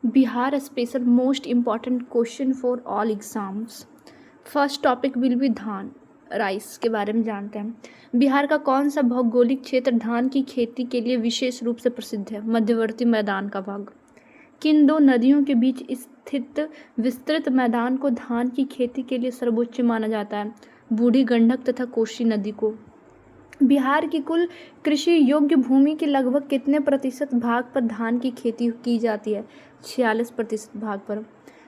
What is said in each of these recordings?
Bihar special most important question for all exams. First topic will be धान rice के बारे में जानते हैं। बिहार का कौन सा भौगोलिक क्षेत्र धान की खेती के लिए विशेष रूप से प्रसिद्ध है? मध्यवर्ती मैदान का भाग। किन दो नदियों के बीच स्थित विस्तृत मैदान को धान की खेती के लिए सर्वोच्च माना जाता है? बूढ़ी गंडक तथा कोसी नदी को। बिहार की कुल कृषि योग्य भूमि के लगभग कितने प्रतिशत भाग पर धान की खेती की जाती है? 46% भाग पर।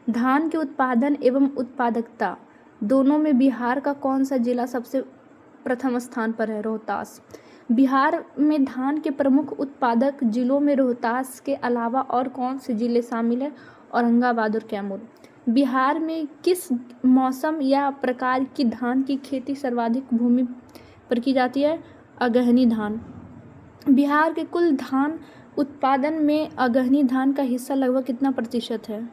धान के उत्पादन एवं उत्पादकता दोनों में बिहार का कौन सा जिला सबसे प्रथम स्थान पर है? रोहतास। बिहार में धान के प्रमुख उत्पादक जिलों में रोहतास के अलावा और कौन से जिले शामिल हैं? औरंगाबाद और कैमूर। बिहार में किस मौसम या प्रकार की धान की खेती सर्वाधिक भूमि पर की जाती है? अगहनी धान। बिहार के कुल धान उत्पादन में अगहनी धान का हिस्सा लगभग कितना प्रतिशत है?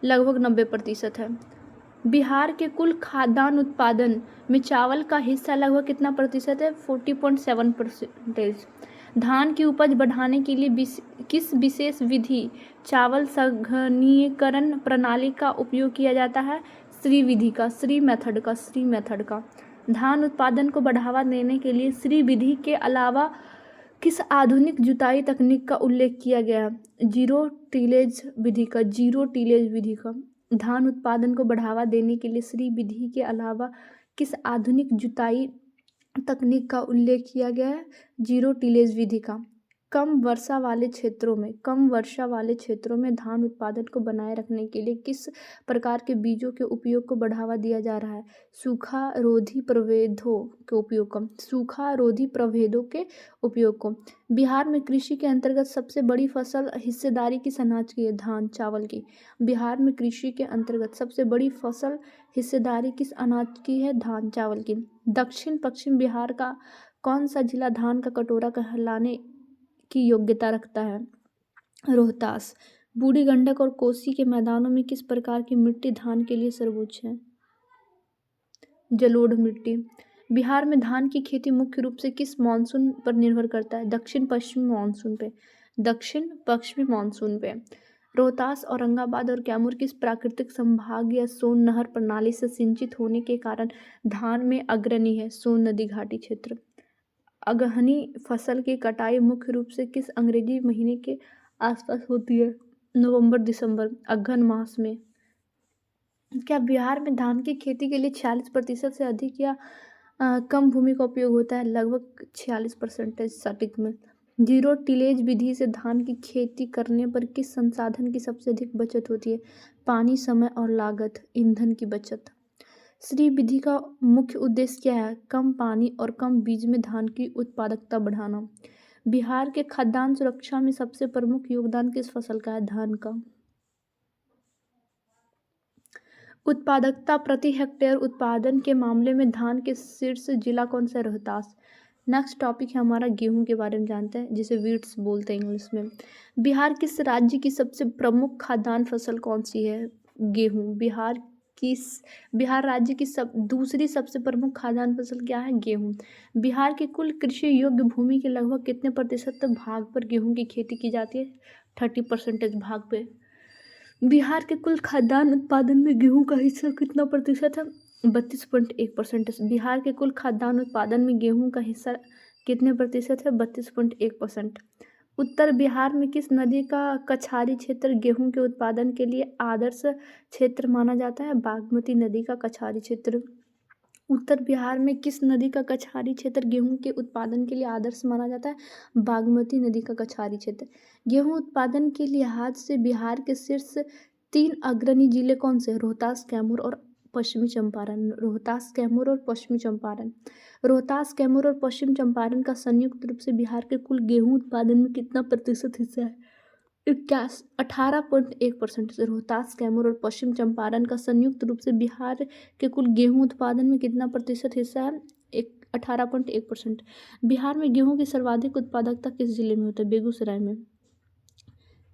लगभग 90% है। बिहार के कुल खाद्यान्न उत्पादन में चावल का हिस्सा लगभग कितना प्रतिशत है? 40.7%। धान की उपज बढ़ाने के लिए किस विशेष विधि चावल संघनीकरण प्रणाली का उपयोग किया जाता है? श्री विधि का, श्री मेथड का। धान उत्पादन को बढ़ावा देने के लिए श्री विधि के अलावा किस आधुनिक जुताई तकनीक का उल्लेख किया गया है? जीरो टिलेज विधि का। धान उत्पादन को बढ़ावा देने के लिए श्री विधि के अलावा किस आधुनिक जुताई तकनीक का उल्लेख किया गया है? जीरो टिलेज विधि का। कम वर्षा वाले क्षेत्रों में धान उत्पादन को बनाए रखने के लिए किस प्रकार के बीजों के उपयोग को बढ़ावा दिया जा रहा है? सूखा रोधी प्रभेदों के उपयोग को। बिहार में कृषि के अंतर्गत सबसे बड़ी फसल हिस्सेदारी किस अनाज की है? धान चावल की। बिहार में कृषि के अंतर्गत सबसे बड़ी फसल हिस्सेदारी किस अनाज की है? धान चावल की। दक्षिण पश्चिम बिहार का कौन सा जिला धान का कटोरा कहलाने की योग्यता रखता है? रोहतास। बूढ़ी गंडक और कोसी के मैदानों में किस प्रकार की मिट्टी धान के लिए सर्वोच्च है? जलोढ़ मिट्टी। बिहार में धान की खेती मुख्य रूप से किस मानसून पर निर्भर करता है? दक्षिण पश्चिमी मानसून पे। रोहतास, औरंगाबाद और कैमूर किस प्राकृतिक संभाग या सोन नहर प्रणाली से सिंचित होने के कारण धान में अग्रणी है? सोन नदी घाटी क्षेत्र। अगहनी फसल की कटाई मुख्य रूप से किस अंग्रेजी महीने के आसपास होती है? नवंबर दिसंबर, अगहन मास में। क्या बिहार में धान की खेती के लिए 46% से अधिक या कम भूमि का उपयोग होता है? लगभग 46% सटीक में। जीरो टिलेज विधि से धान की खेती करने पर किस संसाधन की सबसे अधिक बचत होती है? पानी, समय और लागत। ईंधन की बचत। श्री विधि का मुख्य उद्देश्य क्या है? कम पानी और कम बीज में धान की उत्पादकता बढ़ाना। बिहार के खाद्यान्न सुरक्षा में सबसे प्रमुख योगदान किस फसल का है? धान का। उत्पादकता प्रति हेक्टेयर उत्पादन के मामले में धान के शीर्ष जिला कौन सा? रोहतास। नेक्स्ट टॉपिक है हमारा गेहूं के बारे में जानते हैं, जिसे वीट्स बोलते हैं इंग्लिश में। बिहार किस राज्य की सबसे प्रमुख खाद्यान्न फसल कौन सी है? गेहूं। बिहार राज्य की दूसरी सबसे प्रमुख खाद्यान्न फसल क्या है? गेहूं। बिहार के कुल कृषि योग्य भूमि के लगभग कितने प्रतिशत भाग पर गेहूं की खेती की जाती है? 30% भाग पे। बिहार के कुल खाद्यान्न उत्पादन में गेहूं का हिस्सा कितना प्रतिशत है? 32.1%। बिहार के कुल खाद्यान्न उत्पादन में गेहूं का हिस्सा कितने प्रतिशत है? 32.1%। उत्तर बिहार में किस नदी का कछारी क्षेत्र गेहूं के उत्पादन के लिए आदर्श क्षेत्र माना जाता है? बागमती नदी का कछारी क्षेत्र। उत्तर बिहार में किस नदी का कछारी क्षेत्र गेहूं के उत्पादन के लिए आदर्श माना जाता है? बागमती नदी का कछारी क्षेत्र। गेहूं उत्पादन के लिहाज से बिहार के शीर्ष 3 अग्रणी जिले कौन से? रोहतास, कैमूर और पश्चिमी चंपारण। रोहतास, कैमूर और पश्चिम चंपारण का संयुक्त रूप से बिहार के कुल गेहूं उत्पादन में कितना प्रतिशत हिस्सा है? 18.1%। से रोहतास, कैमूर और पश्चिम चंपारण का संयुक्त रूप से बिहार के कुल गेहूं उत्पादन में कितना प्रतिशत हिस्सा है? 18.1%। बिहार में गेहूं की सर्वाधिक उत्पादकता किस जिले में होता है? बेगूसराय में।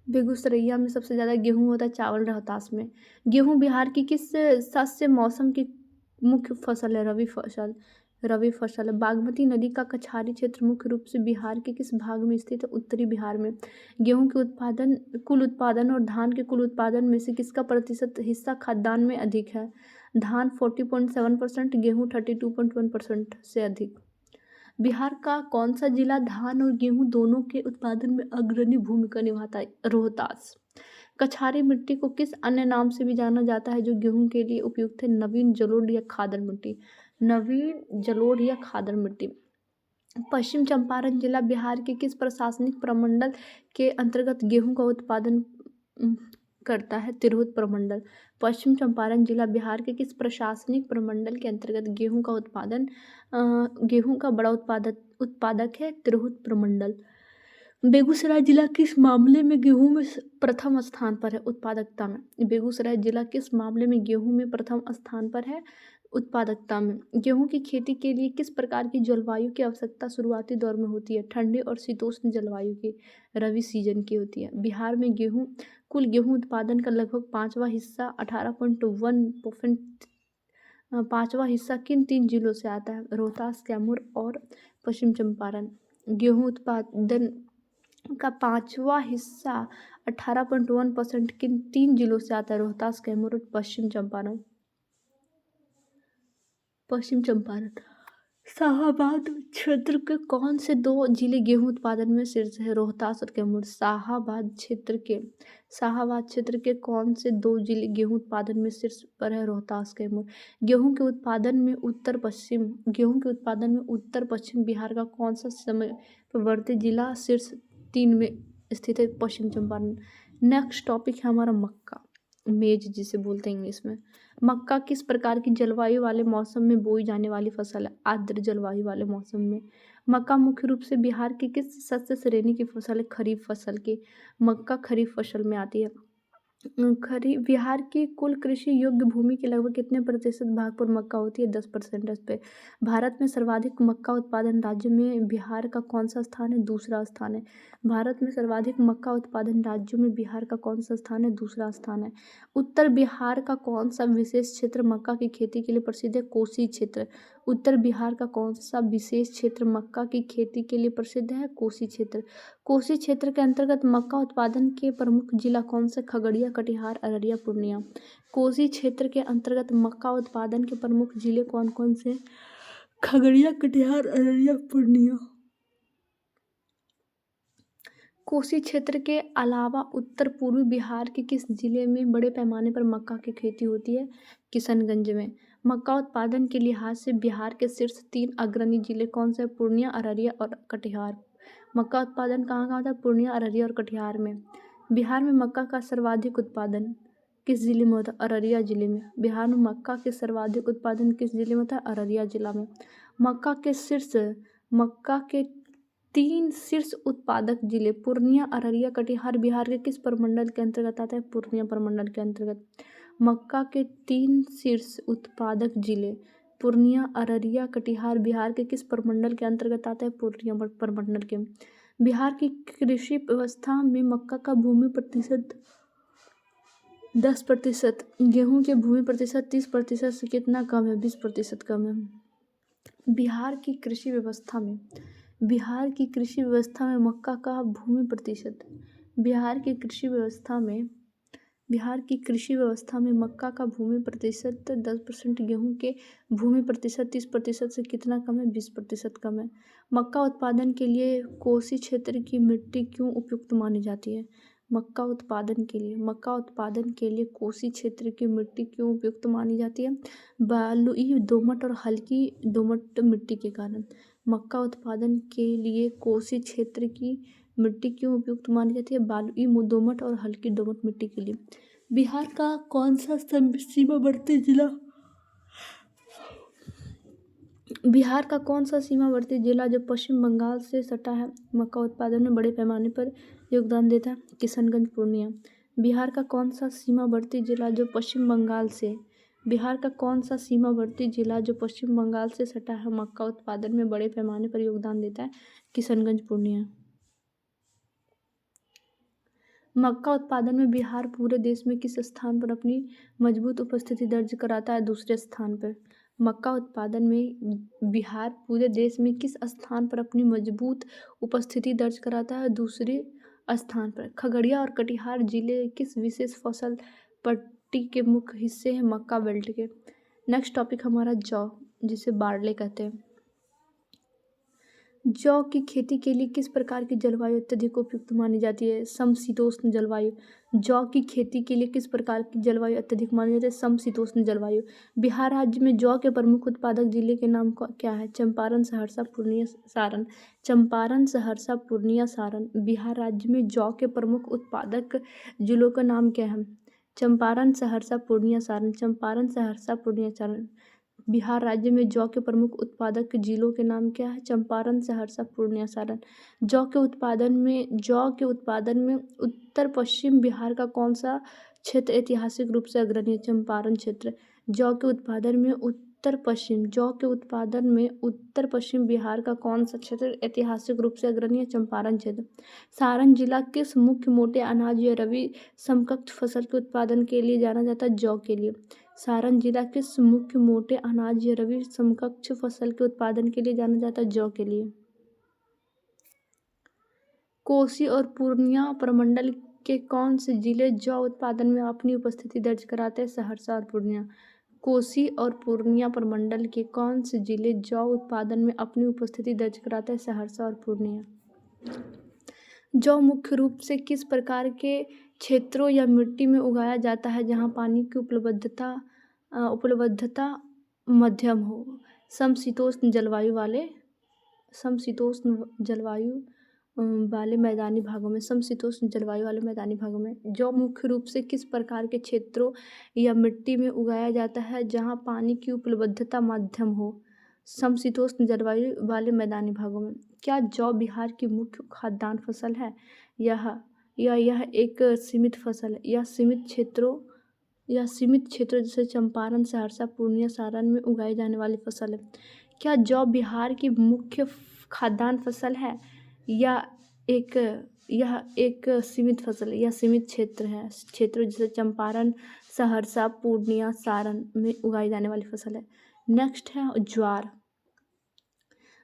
बेगूसरैया में सबसे ज़्यादा गेहूं होता है, चावल रोहतास में। गेहूं बिहार की किस शस्य मौसम की मुख्य फसल है? रबी फसल। रबी फसल है। बागमती नदी का कछारी क्षेत्र मुख्य रूप से बिहार के किस भाग में स्थित है? उत्तरी बिहार में। गेहूं के कुल उत्पादन और धान के कुल उत्पादन में से किसका प्रतिशत हिस्सा खाद्यान्न में अधिक है? धान 40.7%, गेहूं 32.1% से अधिक। बिहार का कौन सा जिला धान और गेहूं दोनों के उत्पादन में अग्रणी भूमिका निभाता है? रोहतास। कछारी मिट्टी को किस अन्य नाम से भी जाना जाता है जो गेहूं के लिए उपयुक्त है? नवीन जलोढ़ या खादर मिट्टी। नवीन जलोढ़ या खादर मिट्टी। पश्चिम चंपारण जिला बिहार के किस प्रशासनिक प्रमंडल के अंतर्गत गेहूं का उत्पादन करता है? तिरहुत प्रमंडल। पश्चिम चंपारण जिला बिहार के किस प्रशासनिक प्रमंडल के अंतर्गत गेहूं का बड़ा उत्पादक है? तिरहुत प्रमंडल। बेगूसराय जिला किस मामले में गेहूं में प्रथम स्थान पर है? उत्पादकता में। बेगूसराय जिला किस मामले में गेहूं में प्रथम स्थान पर है? उत्पादकता में। गेहूं की खेती के लिए किस प्रकार की जलवायु की आवश्यकता शुरुआती दौर में होती है? ठंडी और शीतोष्ण जलवायु की, रबी सीजन की होती है। बिहार में कुल गेहूं उत्पादन का लगभग 5वां हिस्सा 18.1% 5वां हिस्सा किन 3 जिलों से आता है? रोहतास, कैमूर और पश्चिम चंपारण। गेहूं उत्पादन का 5वां हिस्सा 18.1% किन 3 जिलों से आता है? रोहतास, कैमूर और पश्चिम चंपारण। शाहाबाद क्षेत्र के कौन से 2 जिले गेहूं उत्पादन में शीर्ष है? रोहतास और कैमूर। शाहाबाद क्षेत्र के कौन से 2 जिले गेहूं उत्पादन में शीर्ष पर है? रोहतास, कैमूर। गेहूं के उत्पादन में उत्तर पश्चिम बिहार का कौन सा समवर्ती जिला शीर्ष 3 में स्थित है? पश्चिम चंपारण। नेक्स्ट टॉपिक है हमारा मक्का, मेज जिसे बोलते हैं इंग्लिश में। मक्का किस प्रकार की जलवायु वाले मौसम में बोई जाने वाली फसल है? आर्द्र जलवायु वाले मौसम में। मक्का मुख्य रूप से बिहार की किस शस्य श्रेणी की फसल है? खरीफ फसल की। मक्का खरीफ फसल में आती है। बिहार की कुल कृषि योग्य भूमि के लगभग कितने प्रतिशत भाग पर मक्का होती है? 10% पे। भारत में सर्वाधिक मक्का उत्पादन राज्य में बिहार का कौन सा स्थान है? दूसरा स्थान है। भारत में सर्वाधिक मक्का उत्पादन राज्यों में बिहार का कौन सा स्थान है? दूसरा स्थान है। उत्तर बिहार का कौन सा विशेष क्षेत्र मक्का की खेती के लिए प्रसिद्ध है? कोसी क्षेत्र। उत्तर बिहार का कौन सा विशेष क्षेत्र मक्का की खेती के लिए प्रसिद्ध है? कोसी क्षेत्र। कोसी क्षेत्र के अंतर्गत मक्का उत्पादन के प्रमुख जिला कौन से? खगड़िया, कटिहार, अररिया, पूर्णिया। कोसी क्षेत्र के अंतर्गत मक्का उत्पादन के प्रमुख जिले कौन कौन से? खगड़िया, कटिहार, अररिया, पूर्णिया। कोसी क्षेत्र के अलावा उत्तर पूर्वी बिहार के किस जिले में बड़े पैमाने पर मक्का की खेती होती है? किशनगंज में। मक्का उत्पादन के लिहाज से बिहार के शीर्ष 3 अग्रणी जिले कौन से? पूर्णिया, अररिया और कटिहार। मक्का उत्पादन कहाँ कहाँ होता है? पूर्णिया, अररिया और कटिहार में। बिहार में मक्का का सर्वाधिक उत्पादन किस जिले में होता है? अररिया जिले में। बिहार में मक्का के सर्वाधिक उत्पादन किस जिले में होता है? अररिया जिला में। मक्का के 3 शीर्ष उत्पादक जिले पूर्णिया, अररिया, कटिहार बिहार के किस प्रमंडल के अंतर्गत आता है? पूर्णिया प्रमंडल के अंतर्गत। मक्का के 3 शीर्ष उत्पादक जिले पूर्णिया, अररिया, कटिहार बिहार के किस प्रमंडल के अंतर्गत आता है? पूर्णिया प्रमंडल के। बिहार की कृषि व्यवस्था में मक्का का भूमि प्रतिशत 10%, गेहूं के भूमि प्रतिशत 30% से कितना कम है? 20% कम है। बिहार की कृषि व्यवस्था में मक्का का भूमि प्रतिशत बिहार की कृषि व्यवस्था में मक्का का भूमि प्रतिशत 10%, गेहूं के भूमि प्रतिशत 30% से कितना कम है? 20% कम है। मक्का उत्पादन के लिए कोसी क्षेत्र की मिट्टी क्यों उपयुक्त मानी जाती है? मक्का उत्पादन के लिए कोसी क्षेत्र की मिट्टी क्यों उपयुक्त मानी जाती है? बलुई, दोमट और हल्की दोमट मिट्टी के कारण। मक्का उत्पादन के लिए कोसी क्षेत्र की मिट्टी क्यों उपयुक्त मानी जाती है? बलुई, दोमट और हल्की दोमट मिट्टी के लिए। बिहार का कौन सा सीमावर्ती जिला जो पश्चिम बंगाल से सटा है मक्का उत्पादन में बड़े पैमाने पर योगदान देता है? किशनगंज, पूर्णिया। बिहार का कौन सा सीमावर्ती जिला जो पश्चिम बंगाल से सटा है मक्का उत्पादन में बड़े पैमाने पर योगदान देता है? किशनगंज, पूर्णिया। मक्का उत्पादन में बिहार पूरे देश में किस स्थान पर अपनी मजबूत उपस्थिति दर्ज कराता है? दूसरे स्थान पर। मक्का उत्पादन में बिहार पूरे देश में किस स्थान पर अपनी मजबूत उपस्थिति दर्ज कराता है? दूसरे स्थान पर। खगड़िया और कटिहार जिले किस विशेष फसल पट्टी के मुख्य हिस्से हैं? मक्का बेल्ट के। नेक्स्ट टॉपिक हमारा जौ, जिसे बारले कहते हैं। जौ की खेती के लिए किस प्रकार की जलवायु अत्यधिक उपयुक्त मानी जाती है? समशीतोष्ण जलवायु। जौ की खेती के लिए किस प्रकार की जलवायु अत्यधिक मानी जाती है? समशीतोष्ण जलवायु। बिहार राज्य में जौ के प्रमुख उत्पादक जिले के नाम क्या है? चंपारण, सहरसा, पूर्णिया, सारण। चंपारण, सहरसा, पूर्णिया, सारण। बिहार राज्य में जौ के प्रमुख उत्पादक जिलों का नाम क्या है? चंपारण, सहरसा, पूर्णिया, सारण। चंपारण, सहरसा, पूर्णिया, सारण। बिहार राज्य में जौ के प्रमुख उत्पादक जिलों के नाम क्या है? चंपारण, सहरसा, पूर्णिया, सारण। जौ के उत्पादन में उत्तर पश्चिम बिहार का कौन सा क्षेत्र ऐतिहासिक रूप से अग्रणी है? चंपारण क्षेत्र। जौ के उत्पादन में उत्तर पश्चिम बिहार का कौन सा क्षेत्र ऐतिहासिक रूप से अग्रणी है? चंपारण क्षेत्र। सारण जिला किस मुख्य मोटे अनाज या रबी समकक्ष फसल के उत्पादन के लिए जाना जाता है? जौ के लिए। सारण जिला किस मुख्य मोटे अनाज या रबी समकक्ष फसल के उत्पादन के लिए जाना जाता है? जौ के लिए। कोसी और पूर्णिया प्रमंडल के कौन से जिले जौ उत्पादन में अपनी उपस्थिति दर्ज कराते हैं? सहरसा और पूर्णिया। कोसी और पूर्णिया प्रमंडल के कौन से जिले जौ उत्पादन में अपनी उपस्थिति दर्ज कराते हैं? सहरसा और पूर्णिया। जौ मुख्य रूप से किस प्रकार के क्षेत्रों या मिट्टी में उगाया जाता है जहाँ पानी की उपलब्धता मध्यम हो? समशीतोष्ण जलवायु वाले मैदानी भागों में। समशीतोष्ण जलवायु वाले मैदानी भागों में। जौ मुख्य रूप से किस प्रकार के क्षेत्रों या मिट्टी में उगाया जाता है जहाँ पानी की उपलब्धता मध्यम हो? समशीतोष्ण जलवायु वाले मैदानी भागों में। क्या जौ बिहार की मुख्य खाद्यान्न फसल है? यह एक सीमित फसल है या सीमित क्षेत्रों जैसे चंपारण, सहरसा, पूर्णिया, सारण में उगाई जाने वाली फसल है? क्या जौ बिहार की मुख्य खाद्यान्न फसल है या यह एक सीमित फसल है या सीमित क्षेत्रों जैसे चंपारण, सहरसा, पूर्णिया, सारण में उगाई जाने वाली फसल है? नेक्स्ट है ज्वार।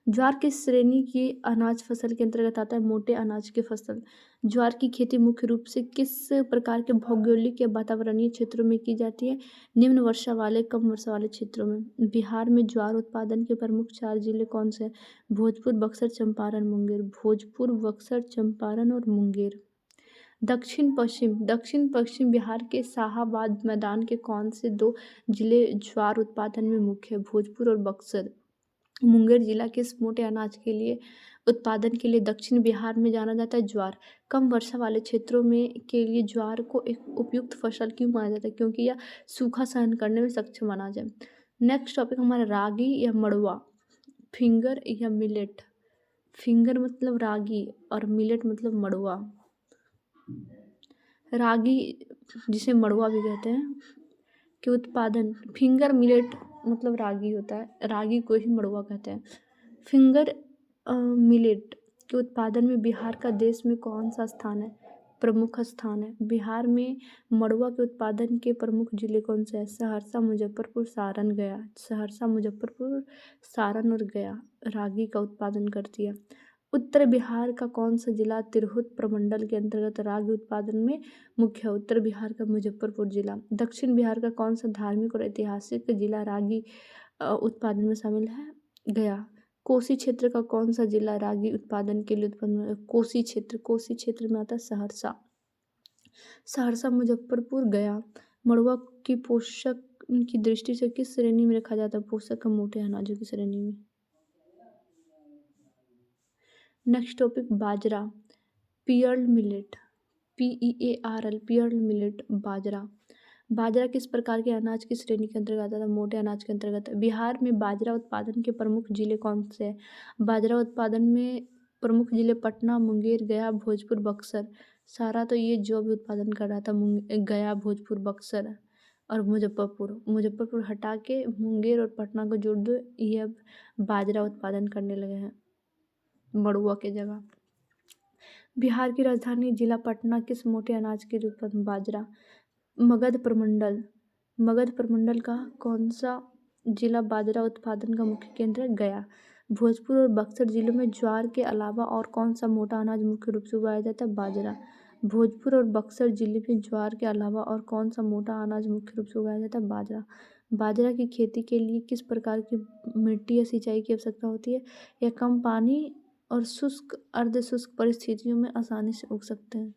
ज्वार किस श्रेणी की अनाज फसल के अंतर्गत आता है? मोटे अनाज की फसल। ज्वार की खेती मुख्य रूप से किस प्रकार के भौगोलिक या वातावरणीय क्षेत्रों में की जाती है? निम्न वर्षा वाले, कम वर्षा वाले क्षेत्रों में। बिहार में ज्वार उत्पादन के प्रमुख 4 जिले कौन से हैं? भोजपुर, बक्सर, चंपारण, मुंगेर। भोजपुर, बक्सर, चंपारण और मुंगेर। दक्षिण पश्चिम बिहार के शाहाबाद मैदान के कौन से 2 जिले ज्वार उत्पादन में मुख्य है? भोजपुर और बक्सर। मुंगेर जिला किस मोटे अनाज के लिए उत्पादन के लिए दक्षिण बिहार में जाना जाता है? ज्वार। कम वर्षा वाले क्षेत्रों में के लिए ज्वार को एक उपयुक्त फसल क्यों माना जाता है? क्योंकि यह सूखा सहन करने में सक्षम माना जाए। नेक्स्ट टॉपिक हमारा रागी या मड़ुआ। फिंगर या मिलेट। फिंगर मतलब रागी और मिलेट मतलब मड़ुआ। रागी जिसे मड़ुआ भी कहते हैं के उत्पादन, फिंगर मिलेट मतलब रागी होता है, रागी को ही मड़ुआ कहते हैं। फिंगर मिलेट के उत्पादन में बिहार का देश में कौन सा स्थान है? प्रमुख स्थान है। बिहार में मड़ुआ के उत्पादन के प्रमुख जिले कौन से हैं? सहरसा, मुजफ्फरपुर, सारण, गया। सहरसा, मुजफ्फरपुर, सारण और गया रागी का उत्पादन करती है। उत्तर बिहार का कौन सा जिला तिरहुत प्रमंडल के अंतर्गत रागी उत्पादन में मुख्य है? उत्तर बिहार का मुजफ्फरपुर जिला। दक्षिण बिहार का कौन सा धार्मिक और ऐतिहासिक जिला रागी उत्पादन में शामिल है? गया। कोसी क्षेत्र का कौन सा जिला रागी उत्पादन के लिए उत्पन्न है? कोसी क्षेत्र में आता है सहरसा। सहरसा, मुजफ्फरपुर, गया। मड़ुआ की पोषक की दृष्टि से किस श्रेणी में रखा जाता है? पोषक और मोटे अनाजों की श्रेणी में। नेक्स्ट टॉपिक बाजरा। Pearl millet, PEARL, pearl millet, बाजरा किस प्रकार के अनाज की श्रेणी के अंतर्गत आता है? मोटे अनाज के अंतर्गत। बिहार में बाजरा उत्पादन के प्रमुख जिले कौन से हैं? बाजरा उत्पादन में प्रमुख जिले पटना, मुंगेर, गया, भोजपुर, बक्सर। सारा तो ये जो भी उत्पादन कर रहा था गया, भोजपुर, बक्सर और मुजफ्फरपुर हटा के मुंगेर और पटना को जोड़ दो, ये अब बाजरा उत्पादन करने लगे हैं मड़ुआ के जगह। बिहार की राजधानी जिला पटना किस मोटे अनाज के उत्पादन? बाजरा। मगध प्रमंडल का कौन सा जिला बाजरा उत्पादन का मुख्य केंद्र है? गया। भोजपुर और बक्सर जिलों में ज्वार के अलावा और कौन सा मोटा अनाज मुख्य रूप से उगाया जाता है? बाजरा। भोजपुर और बक्सर जिले में ज्वार के अलावा और कौन सा मोटा अनाज मुख्य रूप से उगाया जाता है? बाजरा। बाजरा की खेती के लिए किस प्रकार की मिट्टी या सिंचाई की आवश्यकता होती है? यह कम पानी और शुष्क अर्ध शुष्क परिस्थितियों में आसानी से उग सकते हैं।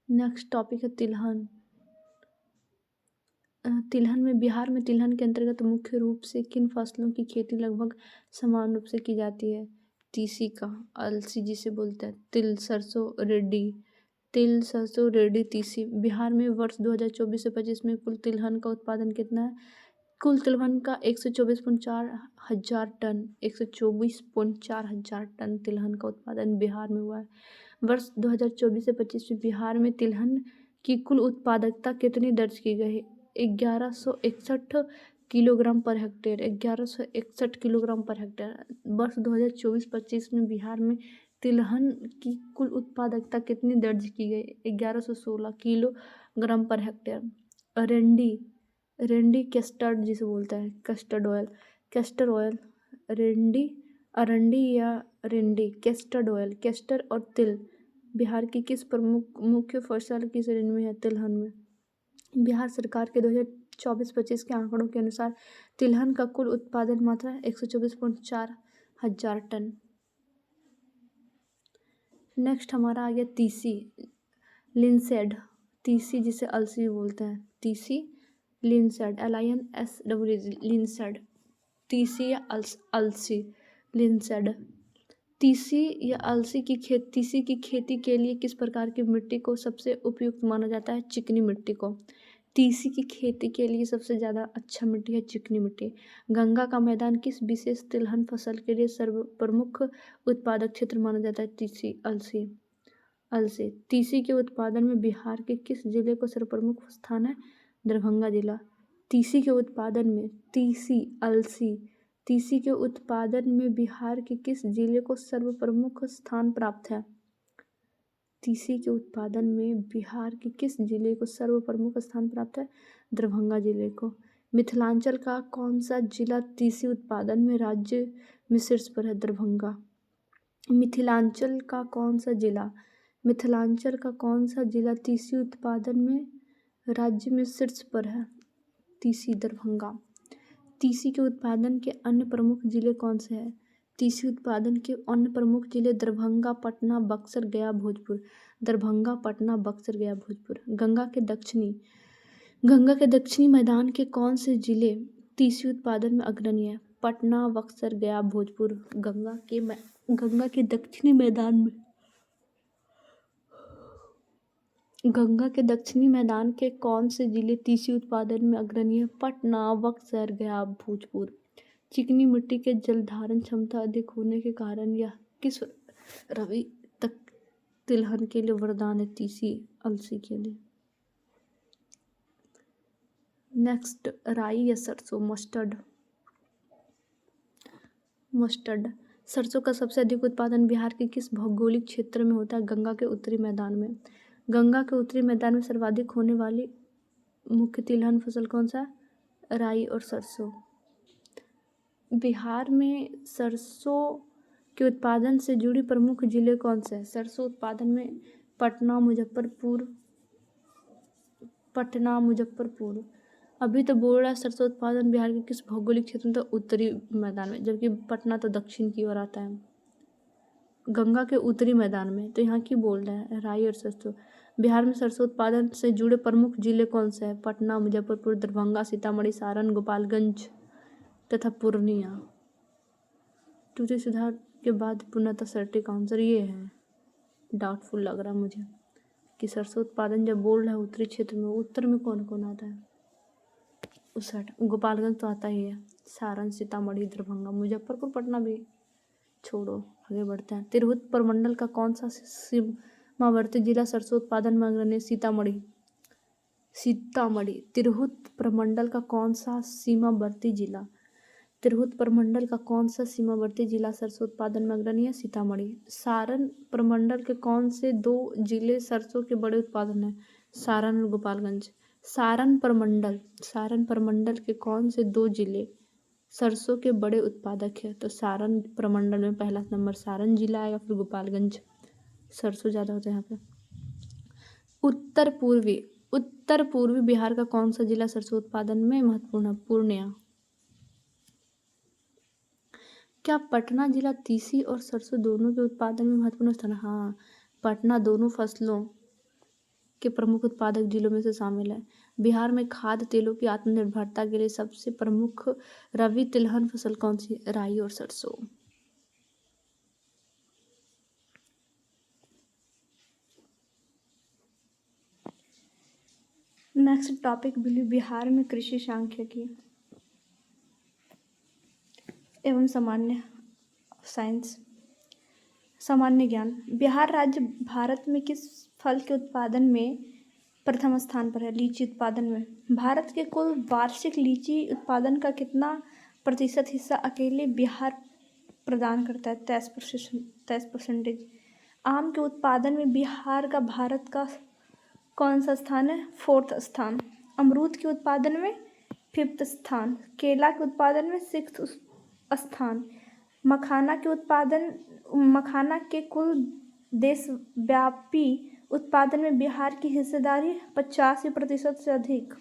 नेक्स्ट टॉपिक है तिलहन। तिलहन में बिहार में तिलहन के अंतर्गत मुख्य रूप से किन फसलों की खेती लगभग समान रूप से की जाती है? तीसी का, अलसी जिसे बोलते हैं, तिल, सरसों, रेड्डी। तिल, सरसों, रेड्डी, तीसी। बिहार में वर्ष 2024 से 25 में कुल तिलहन का उत्पादन कितना है? कुल तिलहन का 124.4 हजार टन 124.4 हजार टन तिलहन का उत्पादन बिहार में हुआ है। वर्ष 2024 से 25 में बिहार में तिलहन की कुल उत्पादकता कितनी दर्ज की गई है? 1161 kilogram per hectare. 1161 kilogram per hectare. वर्ष 2024-25 में बिहार में तिलहन की कुल उत्पादकता कितनी दर्ज की गई? 1116 किलोग्राम पर हेक्टेयर। अरंडी, रेंडी कस्टर्ड जिसे बोलता है, कस्टर्ड ऑयल, कैस्टर ऑयल, रेंडी, अरंडी या रेंडी, कैस्टर्ड ऑयल, कैस्टर और तिल बिहार की किस प्रमुख मुख्य फसल की श्रेणी में है? तिलहन में। बिहार सरकार के 2024-25 के आंकड़ों के अनुसार तिलहन का कुल उत्पादन मात्रा 124.4 हजार टन। नेक्स्ट हमारा आ गया तीसी, लिनसेड। तीसी जिसे अलसी बोलते हैं, तीसी, लिनसेड, LINSED, लिनसेड। तीसी या अलसी, लिनसेड। तीसी या अलसी तीसी की खेती के लिए किस प्रकार की मिट्टी को सबसे उपयुक्त माना जाता है? चिकनी मिट्टी को। तीसी की खेती के लिए सबसे ज़्यादा अच्छा मिट्टी है चिकनी मिट्टी। गंगा का मैदान किस विशेष तिलहन फसल के लिए सर्व प्रमुख उत्पादक क्षेत्र माना जाता है? तीसी, अलसी, अलसी। तीसी के उत्पादन में बिहार के किस जिले को सर्वप्रमुख स्थान है? दरभंगा जिला। तीसी के उत्पादन में तीसी, अलसी, तीसी के उत्पादन में बिहार के किस जिले को सर्वप्रमुख स्थान प्राप्त है? तीसी के उत्पादन में बिहार के किस जिले को सर्वप्रमुख स्थान प्राप्त है? दरभंगा जिले को। मिथिलांचल का कौन सा जिला तीसी उत्पादन में राज्य में शीर्ष पर है? दरभंगा। मिथिलांचल का कौन सा जिला तीसी उत्पादन में राज्य में शीर्ष पर है? तीसी, दरभंगा। तीसी के उत्पादन के अन्य प्रमुख जिले कौन से हैं? तीसी उत्पादन के अन्य प्रमुख जिले दरभंगा, पटना, बक्सर, गया, भोजपुर। दरभंगा, पटना, बक्सर, गया, भोजपुर। गंगा के दक्षिणी मैदान के कौन से जिले तीसी उत्पादन में अग्रणी है? पटना, बक्सर, गया, भोजपुर। गंगा के दक्षिणी मैदान के कौन से जिले तीसी उत्पादन में अग्रणी है? पटना, बक्सर, गया, भोजपुर। चिकनी मिट्टी के जलधारण क्षमता अधिक होने के कारण यह किस रबी तक तिलहन के लिए वरदान है? तीसी, अलसी के लिए। नेक्स्ट, राई या सरसों, मस्टर्ड। सरसों का सबसे अधिक उत्पादन बिहार के किस भौगोलिक क्षेत्र में होता है? गंगा के उत्तरी मैदान में। गंगा के उत्तरी मैदान में सर्वाधिक होने वाली मुख्य तिलहन फसल कौन सा है? राई और सरसों। बिहार में सरसों के उत्पादन से जुड़ी प्रमुख जिले कौन से हैं? सरसों उत्पादन में पटना, मुजफ्फरपुर। अभी तो बोल रहा है सरसों उत्पादन बिहार के किस भौगोलिक क्षेत्र में? तो उत्तरी मैदान में, जबकि पटना तो दक्षिण की ओर आता है। गंगा के उत्तरी मैदान में, तो यहाँ की बोल रहे हैं राई और सरसों। बिहार में सरसों उत्पादन से जुड़े प्रमुख जिले कौन से हैं? पटना, मुजफ्फरपुर, दरभंगा, सीतामढ़ी, सारण, गोपालगंज तथा पूर्णिया। त्रुटि सुधार के बाद पूर्णतः सटीक आंसर ये है। डाउटफुल लग रहा है मुझे कि सरसों उत्पादन जब बोल रहा है उत्तरी क्षेत्र में, उत्तर में कौन कौन आता है? उस साइड गोपालगंज तो आता ही है, सारण, सीतामढ़ी, दरभंगा, मुजफ्फरपुर, पटना भी छोड़ो, आगे बढ़ते हैं। तिरहुत प्रमंडल का कौन सा सीमावर्ती जिला सरसों उत्पादन में अग्रणी? सीतामढ़ी। तिरहुत प्रमंडल का कौन सा सीमावर्ती जिला सरसों उत्पादन में अग्रणी है? सीतामढ़ी। सारण प्रमंडल के कौन से दो जिले सरसों के बड़े उत्पादन हैं? सारण और गोपालगंज। सारण प्रमंडल के कौन से 2 जिले सरसों के बड़े उत्पादक है? तो सारण प्रमंडल में पहला नंबर सारण जिला आएगा, फिर गोपालगंज। सरसों ज़्यादा होता है यहाँ पे। उत्तर पूर्वी बिहार का कौन सा जिला सरसों उत्पादन में महत्वपूर्ण है? पूर्णिया। क्या पटना जिला तीसी और सरसों दोनों के उत्पादन में महत्वपूर्ण स्थान? हाँ, पटना दोनों फसलों के प्रमुख उत्पादक जिलों में से शामिल है। बिहार में खाद्य तेलों की आत्मनिर्भरता के लिए सबसे प्रमुख रबी तिलहन फसल कौन सी है? राई और सरसों। नेक्स्ट टॉपिक बिहार में कृषि सांख्यिकी एवं सामान्य ज्ञान। बिहार राज्य भारत में किस फल के उत्पादन में प्रथम स्थान पर है? लीची उत्पादन में। भारत के कुल वार्षिक लीची उत्पादन का कितना प्रतिशत हिस्सा अकेले बिहार प्रदान करता है? 23%। आम के उत्पादन में बिहार का भारत का कौन सा स्थान है? 4th स्थान। अमरूद के उत्पादन में 5th स्थान। केला के उत्पादन में 6th स्थान। मखाना के कुल देशव्यापी उत्पादन में बिहार की हिस्सेदारी 85% से अधिक।